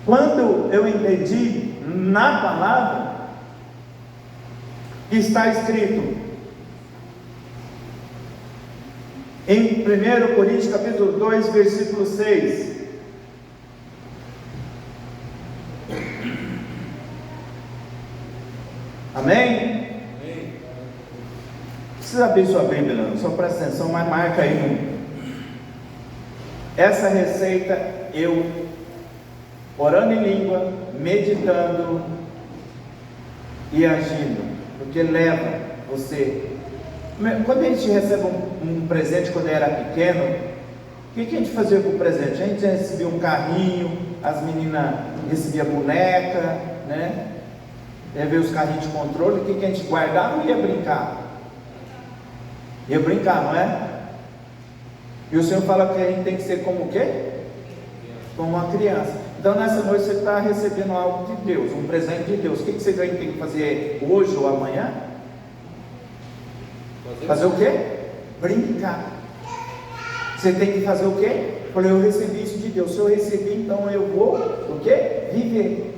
Speaker 1: Quando eu entendi na palavra que está escrito em 1 Coríntios capítulo 2, versículo 6. Amém?
Speaker 2: Amém.
Speaker 1: Precisa abrir sua Bíblia, não. Só presta atenção, mas marca aí. Essa receita eu, orando em língua, meditando e agindo, porque leva você. Quando a gente recebe um presente quando era pequeno, o que a gente fazia com o presente? A gente recebia um carrinho, as meninas recebiam boneca, né? Ia ver os carrinhos de controle, o que a gente guardava e ia brincar? Ia brincar, não é? E o Senhor fala que a gente tem que ser como o quê? Como uma criança. Então nessa noite você está recebendo algo de Deus, um presente de Deus. O que você vai ter que fazer hoje ou amanhã? Fazer o quê? Brincar. Você tem que fazer o quê? Falei, eu recebi isso de Deus. Se eu recebi, então eu vou o quê? Viver.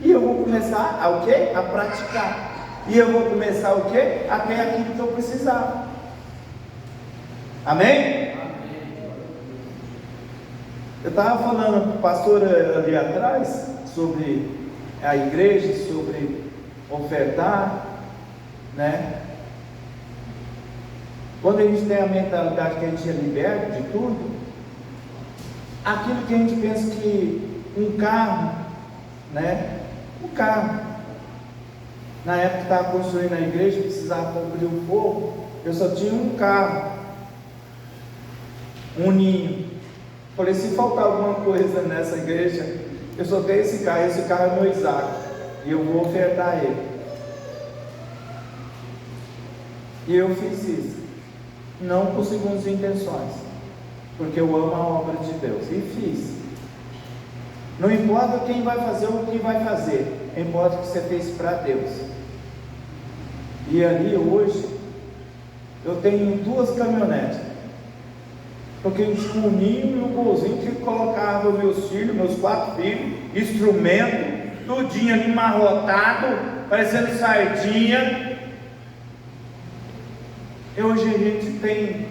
Speaker 1: E eu vou começar a o quê? A praticar. E eu vou começar o quê? Até aquilo que eu precisava. Amém? Eu estava falando com o pastor ali atrás sobre a igreja, sobre ofertar, né? Quando a gente tem a mentalidade que a gente é liberto de tudo, aquilo que a gente pensa que um carro, né? Um carro, na época que estava construindo a igreja, precisava cobrir o fogo, eu só tinha um carro, um ninho. Falei, se faltar alguma coisa nessa igreja, eu só tenho esse carro é meu Isaac, e eu vou ofertar ele. E eu fiz isso, não com segundas intenções, porque eu amo a obra de Deus, e fiz. Não importa quem vai fazer ou o que vai fazer, importa o que você fez para Deus. E ali hoje, eu tenho 2 caminhonetes, porque eu tinha um ninho e um golzinho que colocava meus filhos, meus 4 filhos, instrumento, tudinho ali amarrotado, parecendo sardinha. E hoje a gente tem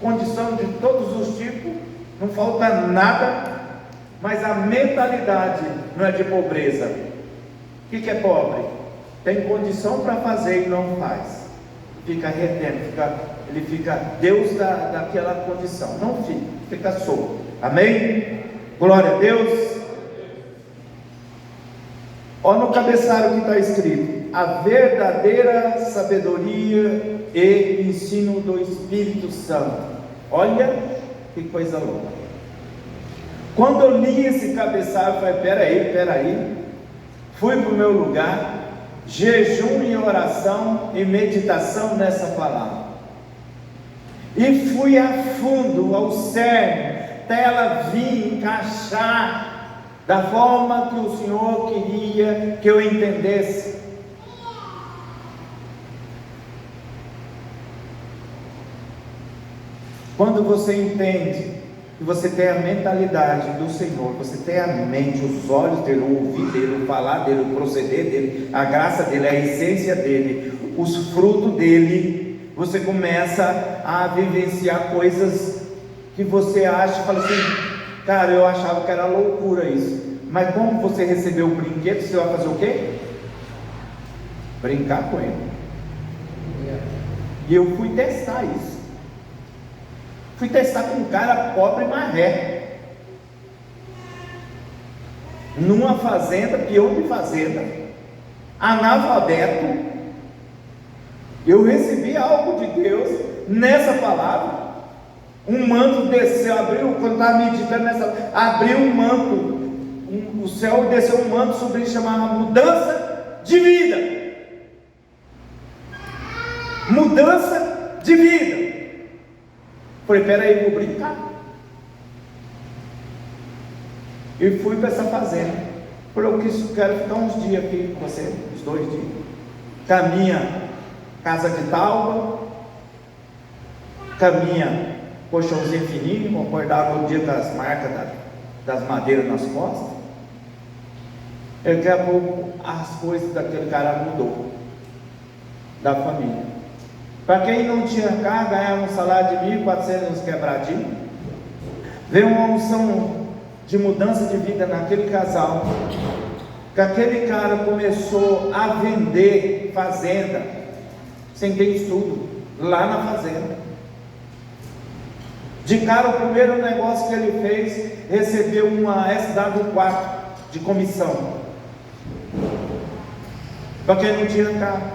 Speaker 1: condição de todos os tipos, não falta nada, mas a mentalidade não é de pobreza. O que é pobre? Tem condição para fazer e não faz, fica retendo, ele fica Deus daquela condição, não fica solto. Amém? Glória a Deus. Olha no cabeçalho que está escrito: a verdadeira sabedoria e ensino do Espírito Santo. Olha que coisa louca. Quando eu li esse cabeçalho, eu falei, peraí, fui para o meu lugar, jejum e oração e meditação nessa palavra, e fui a fundo, ao cerne, até ela vir encaixar da forma que o Senhor queria que eu entendesse. Quando você entende que você tem a mentalidade do Senhor, você tem a mente, os olhos dele, o ouvir dele, o falar dele, o proceder dele, a graça dele, a essência dele, os frutos dele, você começa a vivenciar coisas que você acha, fala assim, cara, eu achava que era loucura isso, mas como você recebeu o brinquedo, você vai fazer o quê? Brincar com ele. E eu fui testar isso. Fui testar com um cara pobre marré, numa fazenda, peão de fazenda, analfabeto. Eu recebi algo de Deus nessa palavra. Um manto desceu, abriu, quando estava meditando nessa, abriu um manto, o céu desceu um manto sobre ele, chamava mudança de vida. Mudança de vida. Falei, peraí, vou brincar. E fui para essa fazenda. Falei, eu quero ficar uns dias aqui com você, uns 2 dias. Caminha casa de tábua, caminha colchãozinho fininho, acordava no dia das marcas das madeiras nas costas. E daqui a pouco as coisas daquele cara mudou, da família. Para quem não tinha carro, ganhava um salário de 1.400 uns quebradinhos. Veio uma unção de mudança de vida naquele casal, que aquele cara começou a vender fazenda, sem ter estudo, lá na fazenda. De cara, o primeiro negócio que ele fez, recebeu uma SW4 de comissão, para quem não tinha carro.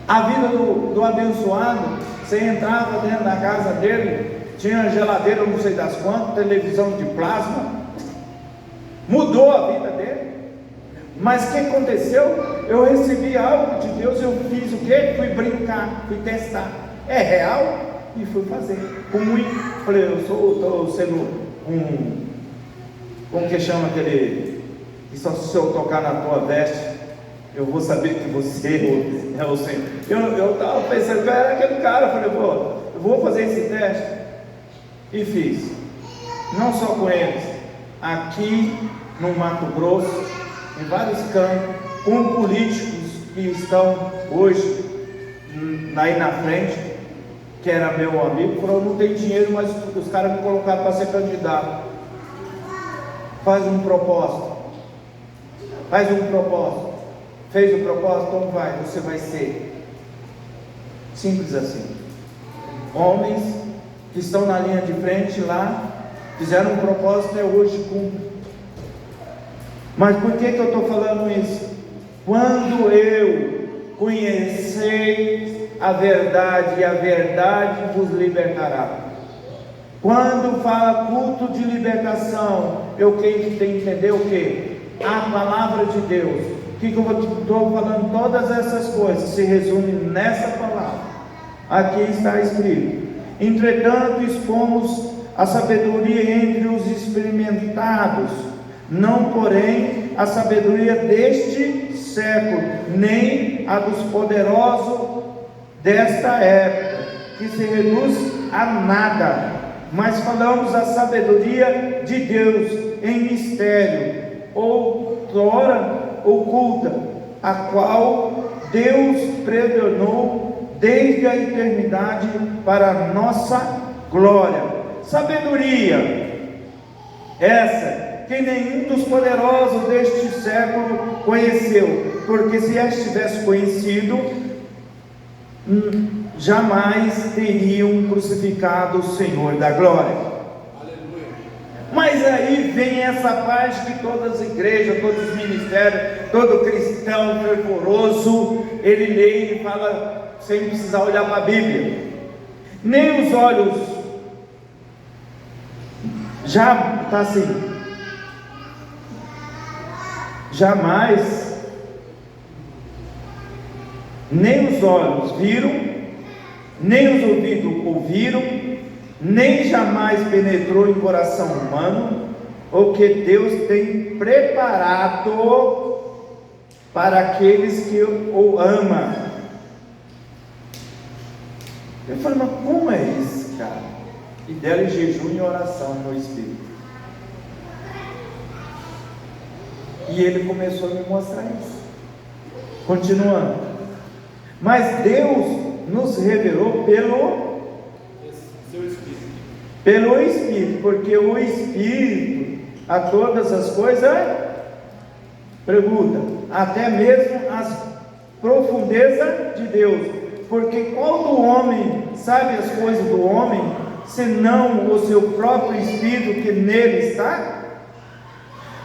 Speaker 1: A vida do abençoado, você entrava dentro da casa dele, tinha geladeira não sei das quantas, televisão de plasma, mudou a vida dele. Mas o que aconteceu? Eu recebi algo de Deus, eu fiz o quê? Fui brincar, fui testar. É real? E fui fazer. Falei, eu estou sendo como que chama aquele, que só se eu tocar na tua veste, eu vou saber que você é o Senhor. Eu estava pensando que eu era aquele cara. Falei, pô, eu vou fazer esse teste. E fiz. Não só com eles, aqui no Mato Grosso, em vários campos, com políticos que estão hoje aí na frente, que era meu amigo, falou, não tem dinheiro, mas os caras me colocaram para ser candidato. Faz um propósito. Fez o propósito, então vai, você vai ser. Simples assim. Homens que estão na linha de frente lá, fizeram um propósito, hoje cumprem. Mas por que eu estou falando isso? Quando eu conheceis a verdade, e a verdade vos libertará. Quando fala culto de libertação, eu tenho que entender o que? A palavra de Deus. O que eu estou falando? Todas essas coisas se resumem nessa palavra. Aqui está escrito: entretanto expomos a sabedoria entre os experimentados, não porém a sabedoria deste século, nem a dos poderosos desta época, que se reduz a nada, mas falamos a sabedoria de Deus em mistério, outrora oculta, a qual Deus preordenou desde a eternidade para a nossa glória. Sabedoria essa que nenhum dos poderosos deste século conheceu, porque se as tivesse conhecido, jamais teriam crucificado o Senhor da glória.
Speaker 2: Aleluia.
Speaker 1: Mas aí vem essa parte que todas as igrejas, todos os ministérios, todo cristão fervoroso, ele lê e fala sem precisar olhar para a Bíblia. Nem os olhos já está assim. Jamais, nem os olhos viram, nem os ouvidos ouviram, nem jamais penetrou em coração humano o que Deus tem preparado para aqueles que o amam. Eu falei, mas como é isso, cara? E dela em jejum e oração no Espírito. E ele começou a me mostrar isso. Continuando. Mas Deus nos revelou pelo Espírito, porque o Espírito a todas as coisas pergunta, até mesmo as profundezas de Deus, porque qual do homem sabe as coisas do homem, senão o seu próprio Espírito que nele está?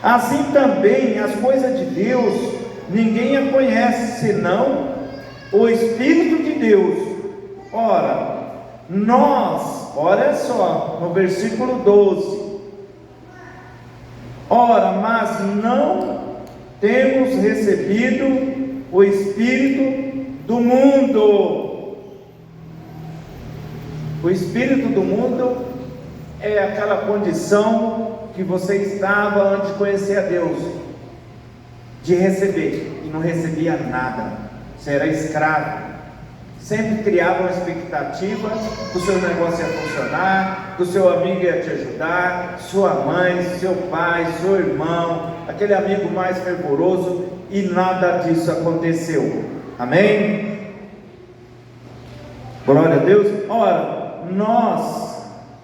Speaker 1: Assim também as coisas de Deus ninguém a conhece, senão o Espírito de Deus. Ora, nós, olha só, no versículo 12: ora, mas não temos recebido o Espírito do mundo. O Espírito do mundo é aquela condição que você estava antes de conhecer a Deus, de receber, e não recebia nada. Você era escravo, sempre criava uma expectativa que o seu negócio ia funcionar, que o seu amigo ia te ajudar, sua mãe, seu pai, seu irmão, aquele amigo mais fervoroso, e nada disso aconteceu. Amém? Glória a Deus. Ora, nós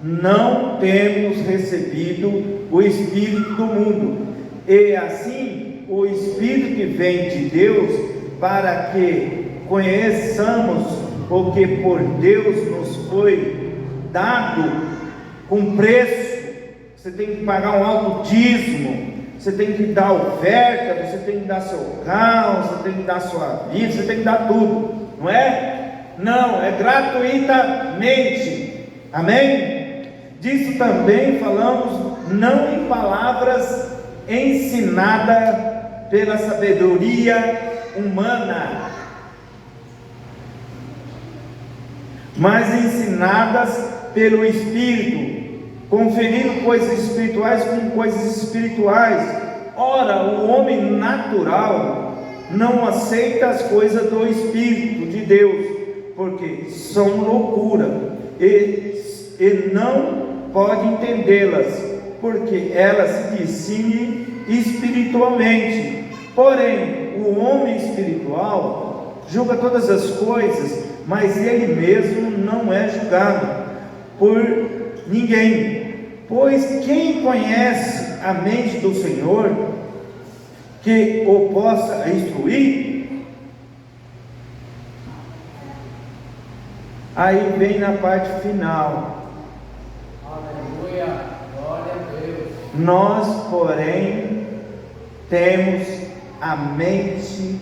Speaker 1: não temos recebido o Espírito do mundo, e assim o Espírito que vem de Deus, para que conheçamos o que por Deus nos foi dado com preço. Você tem que pagar um alto dízimo, você tem que dar oferta, você tem que dar seu carro, você tem que dar sua vida, você tem que dar tudo, não é? Não, é gratuitamente. Amém? Disso também falamos, não em palavras ensinadas pela sabedoria humana, mas ensinadas pelo Espírito, conferindo coisas espirituais com coisas espirituais. Ora, o homem natural não aceita as coisas do Espírito de Deus, porque são loucura, e não pode entendê-las, porque elas se discernem espiritualmente. Porém, o homem espiritual julga todas as coisas, mas ele mesmo não é julgado por ninguém. Pois quem conhece a mente do Senhor, que o possa instruir? Aí vem na parte final.
Speaker 2: Aleluia, glória a Deus.
Speaker 1: Nós, porém, temos a mente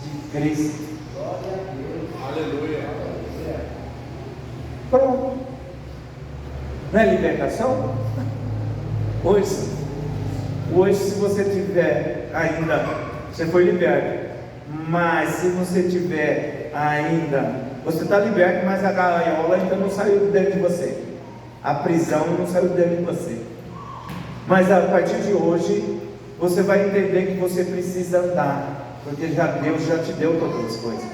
Speaker 1: de Cristo.
Speaker 2: Glória a Deus. Aleluia.
Speaker 1: Pronto. Não é libertação? Hoje, se você tiver ainda, você foi liberto, mas se você tiver ainda, você está liberto, mas a gaiola ainda não saiu de dentro de você, a prisão não saiu de dentro de você. Mas a partir de hoje, você vai entender que você precisa andar, porque Deus já te deu todas as coisas.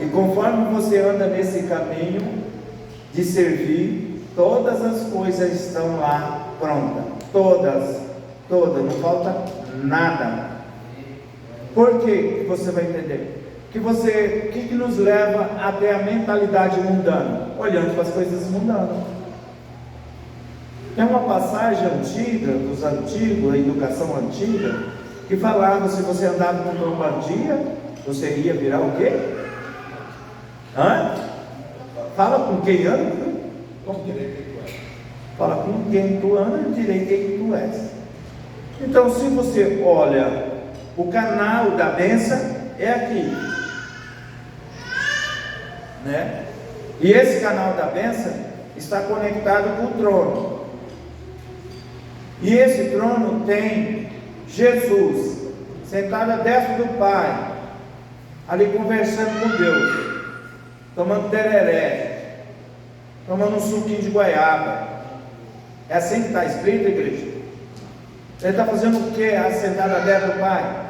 Speaker 1: E conforme você anda nesse caminho de servir, todas as coisas estão lá prontas, todas, não falta nada. Por que você vai entender? O que nos leva a ter a mentalidade mundana? Olhando para as coisas mundanas. Tem uma passagem antiga, dos antigos, a educação antiga, que falava: se você andava com trombadia, você ia virar o quê? Fala com quem anda?
Speaker 2: Como direi quem tu és?
Speaker 1: Fala com quem tu anda, direi quem tu és. Então, se você olha, o canal da bênção é aqui, né? E esse canal da bênção está conectado com o trono. E esse trono tem Jesus sentado à destra do Pai, ali conversando com Deus, tomando tereré, tomando um suquinho de goiaba. É assim que está escrito, igreja? Ele está fazendo o que? Assentado à destra do Pai?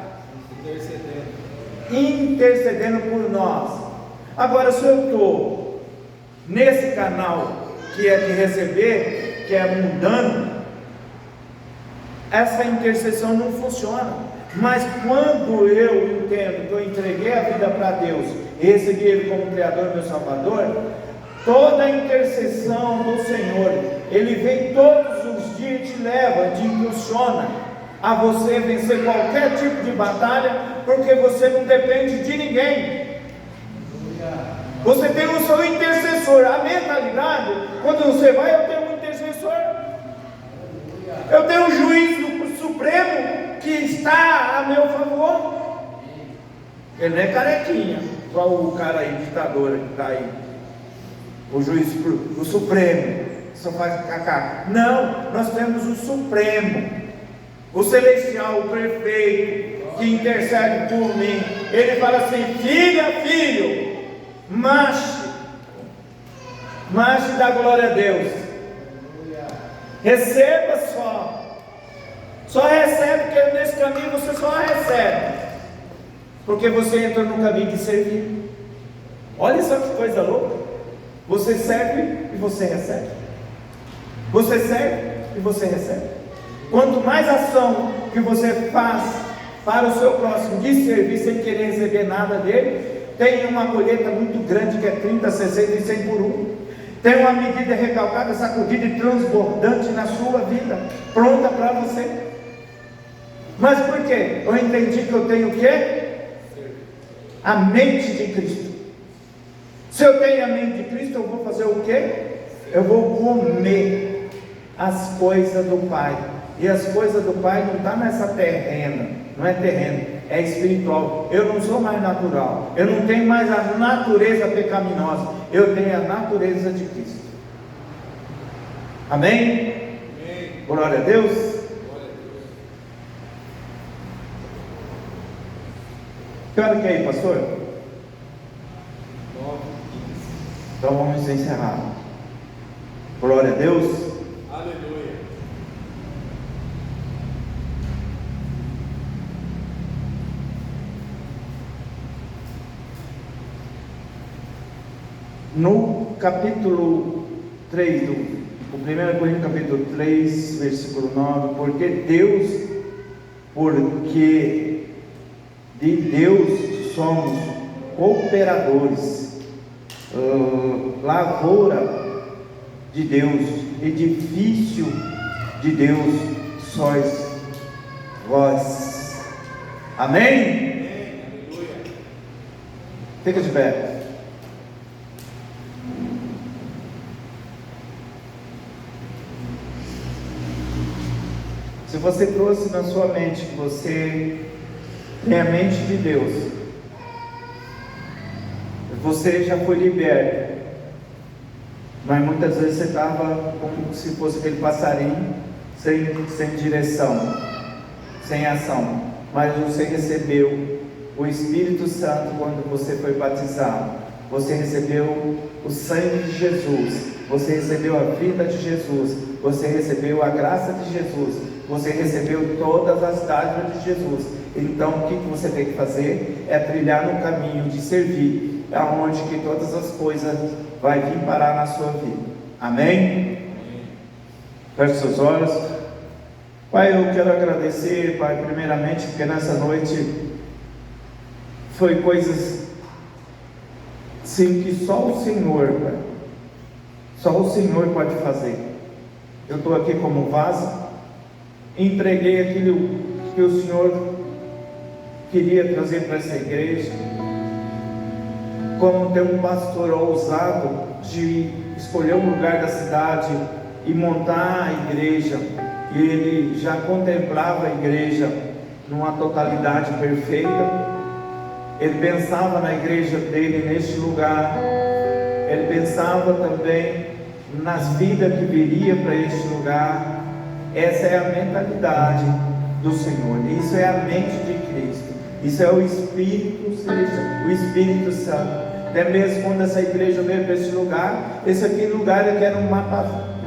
Speaker 1: Intercedendo por nós. Agora, se eu estou nesse canal que é de receber, que é mundano, essa intercessão não funciona. Mas quando eu entendo que eu entreguei a vida para Deus e recebi Ele como Criador e meu Salvador, toda a intercessão do Senhor, Ele vem todos os dias e te leva, te impulsiona a você vencer qualquer tipo de batalha, porque você não depende de ninguém. Você tem o seu intercessor. A mentalidade, quando você vai, eu tenho um intercessor, eu tenho um juiz supremo que está a meu favor. Ele não é carequinha, igual o cara aí, ditador que está aí, o juiz, o supremo, só faz cacá. Não, nós temos o supremo, o celestial, o perfeito, que intercede por mim. Ele fala assim: filha, filho, marche da glória a Deus, receba só recebe, porque nesse caminho você só recebe, porque você entrou no caminho de servir. Olha só que coisa louca. Você serve e você recebe. Você serve e você recebe. Quanto mais ação que você faz para o seu próximo de servir sem querer receber nada dele, tem uma colheita muito grande, que é 30, 60 e 100 por um. Tem uma medida recalcada, sacudida e transbordante na sua vida, pronta para você. Mas por quê? Eu entendi que eu tenho o quê? A mente de Cristo. Se eu tenho a mente de Cristo, eu vou fazer o quê? Eu vou comer as coisas do Pai. E as coisas do Pai não estão nessa terrena, não é terreno, é espiritual. Eu não sou mais natural, eu não tenho mais a natureza pecaminosa, eu tenho a natureza de Cristo. Amém? Amém. Glória a Deus. Que hora que é aí, pastor?
Speaker 2: 9h15.
Speaker 1: Então vamos encerrar. Glória a Deus.
Speaker 2: Aleluia.
Speaker 1: No capítulo 3, o 1 Coríntios capítulo 3, versículo 9, porque de Deus somos cooperadores, lavoura de Deus, edifício de Deus sois vós. Amém?
Speaker 2: Amém. Aleluia.
Speaker 1: Fica de pé. Se você trouxe na sua mente que você tem a mente de Deus, você já foi liberto, mas muitas vezes você estava como se fosse aquele passarinho sem direção, sem ação. Mas você recebeu o Espírito Santo quando você foi batizado. Você recebeu o sangue de Jesus, você recebeu a vida de Jesus, você recebeu a graça de Jesus, você recebeu todas as dádivas de Jesus. Então o que você tem que fazer? É trilhar no caminho de servir, aonde que todas as coisas vai vir parar na sua vida. Amém? Feche seus olhos. Pai, eu quero agradecer, Pai, primeiramente, porque nessa noite foi coisas sim que só o Senhor, Pai, só o Senhor pode fazer. Eu estou aqui como vaso, entreguei aquilo que o Senhor queria trazer para essa igreja. Como ter um pastor ousado de escolher um lugar da cidade e montar a igreja, e ele já contemplava a igreja numa totalidade perfeita. Ele pensava na igreja dele neste lugar, ele pensava também nas vidas que viria para este lugar. Essa é a mentalidade do Senhor, isso é a mente de Cristo, isso é o Espírito Santo. Até mesmo quando essa igreja veio para esse lugar, esse aqui lugar era um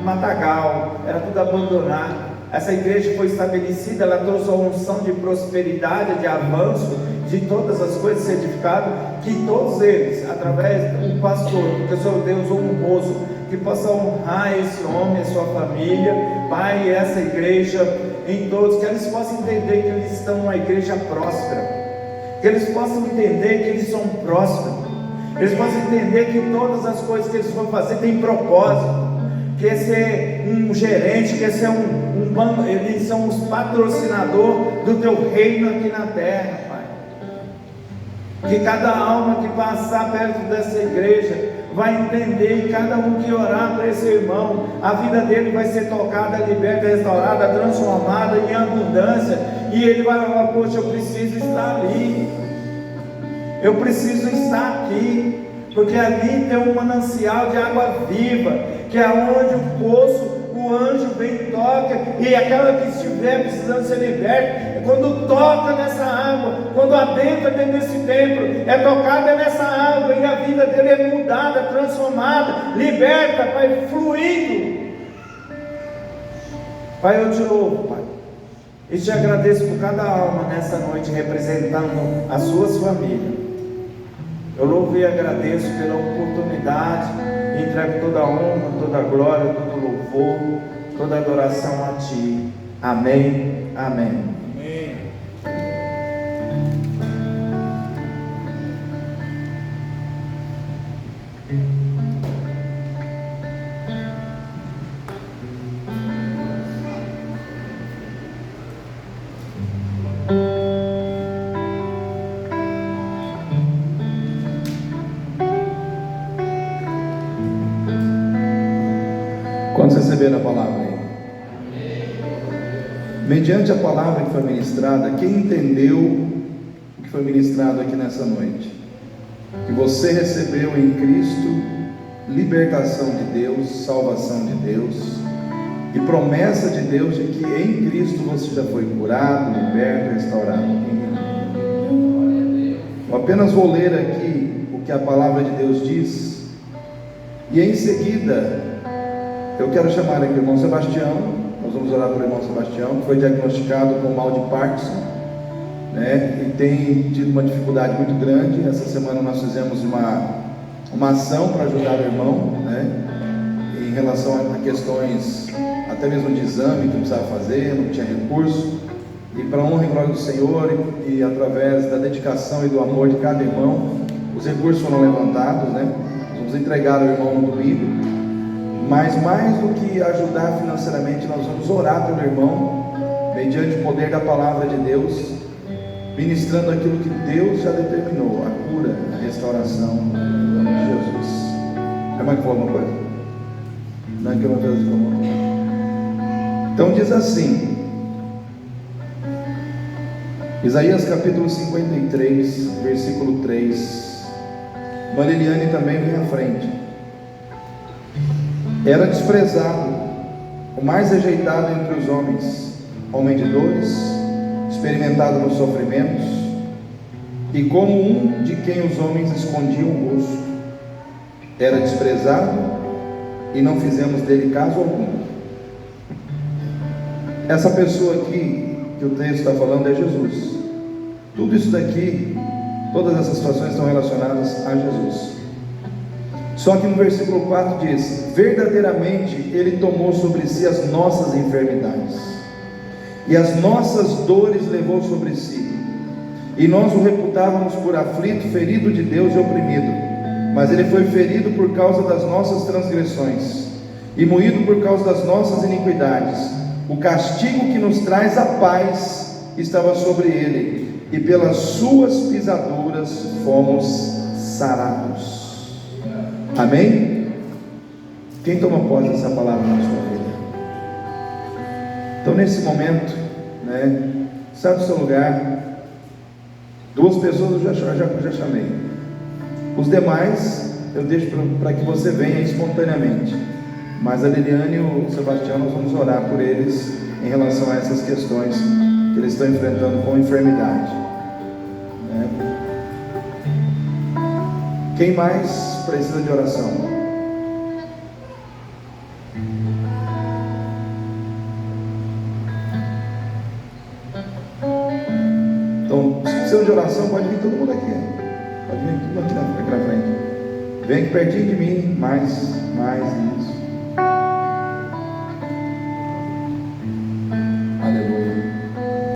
Speaker 1: matagal, era tudo abandonado. Essa igreja foi estabelecida, ela trouxe a unção de prosperidade, de avanço, de todas as coisas edificadas, que todos eles, através do pastor, porque o Senhor Deus honroso, que possa honrar esse homem, a sua família, Pai, essa igreja, em todos, que eles possam entender que eles estão numa igreja próspera, que eles possam entender que eles são prósperos, eles possam entender que todas as coisas que eles vão fazer têm propósito, quer ser um gerente, quer ser um banco, eles são os patrocinadores do teu reino aqui na terra, Pai. Que cada alma que passar perto dessa igreja vai entender, e cada um que orar para esse irmão, a vida dele vai ser tocada, liberta, restaurada, transformada em abundância, e ele vai falar: poxa, eu preciso estar ali, eu preciso estar aqui, porque ali tem um manancial de água viva, que é onde o poço, o anjo vem e toca, e aquela que estiver precisando ser liberta, quando toca nessa água, quando adentra dentro desse templo, é tocada nessa água, e a vida dele é mudada, transformada, liberta, Pai, fluindo. Pai, eu te louvo, Pai, e te agradeço por cada alma nessa noite, representando as suas famílias. Eu louvo e agradeço pela oportunidade, entrego toda a honra, toda a glória, todo o louvor, toda a adoração a Ti. Amém, amém.
Speaker 2: Amém.
Speaker 3: Quantos receberam a palavra aí? Mediante a palavra que foi ministrada, quem entendeu o que foi ministrado aqui nessa noite? Que você recebeu em Cristo libertação de Deus, salvação de Deus e promessa de Deus de que em Cristo você já foi curado, liberto, restaurado. Eu apenas vou ler aqui o que a palavra de Deus diz, E em seguida, eu quero chamar aqui o irmão Sebastião. Nós vamos orar pelo irmão Sebastião, que foi diagnosticado com mal de Parkinson, né? E tem tido uma dificuldade muito grande. Essa semana nós fizemos uma ação para ajudar o irmão, né? Em relação a questões até mesmo de exame que precisava fazer, não tinha recurso. E para a honra e glória do Senhor, e através da dedicação e do amor de cada irmão, os recursos foram levantados, né? Vamos entregar ao irmão no domingo. Mas mais do que ajudar financeiramente, nós vamos orar pelo irmão, mediante o poder da palavra de Deus, ministrando aquilo que Deus já determinou, a cura, a restauração, em nome de Jesus. A irmã que falou alguma coisa? Não é que uma vez falou. Então diz assim, Isaías capítulo 53, versículo 3. Marilene também vem à frente. Era desprezado, o mais rejeitado entre os homens, homem de dores, experimentado nos sofrimentos, e como um de quem os homens escondiam o rosto. Era desprezado e não fizemos dele caso algum. Essa pessoa aqui que o texto está falando é Jesus. Tudo isso daqui, todas essas situações estão relacionadas a Jesus. Só que no versículo 4 diz: verdadeiramente Ele tomou sobre si as nossas enfermidades, e as nossas dores levou sobre si, e nós o reputávamos por aflito, ferido de Deus e oprimido. Mas Ele foi ferido por causa das nossas transgressões, e moído por causa das nossas iniquidades. O castigo que nos traz a paz estava sobre Ele, e pelas suas pisaduras fomos sarados. Amém? Quem toma posse dessa palavra na sua vida? Então nesse momento, né, sai do seu lugar. Duas pessoas eu já chamei. Os demais eu deixo para que você venha espontaneamente. Mas a Liliane e o Sebastião, nós vamos orar por eles em relação a essas questões que eles estão enfrentando com enfermidade, né? Quem mais precisa de oração? Então, se precisa de oração, pode vir todo mundo aqui. Pode vir todo mundo aqui na frente. Vem aqui pertinho de mim, mais, isso.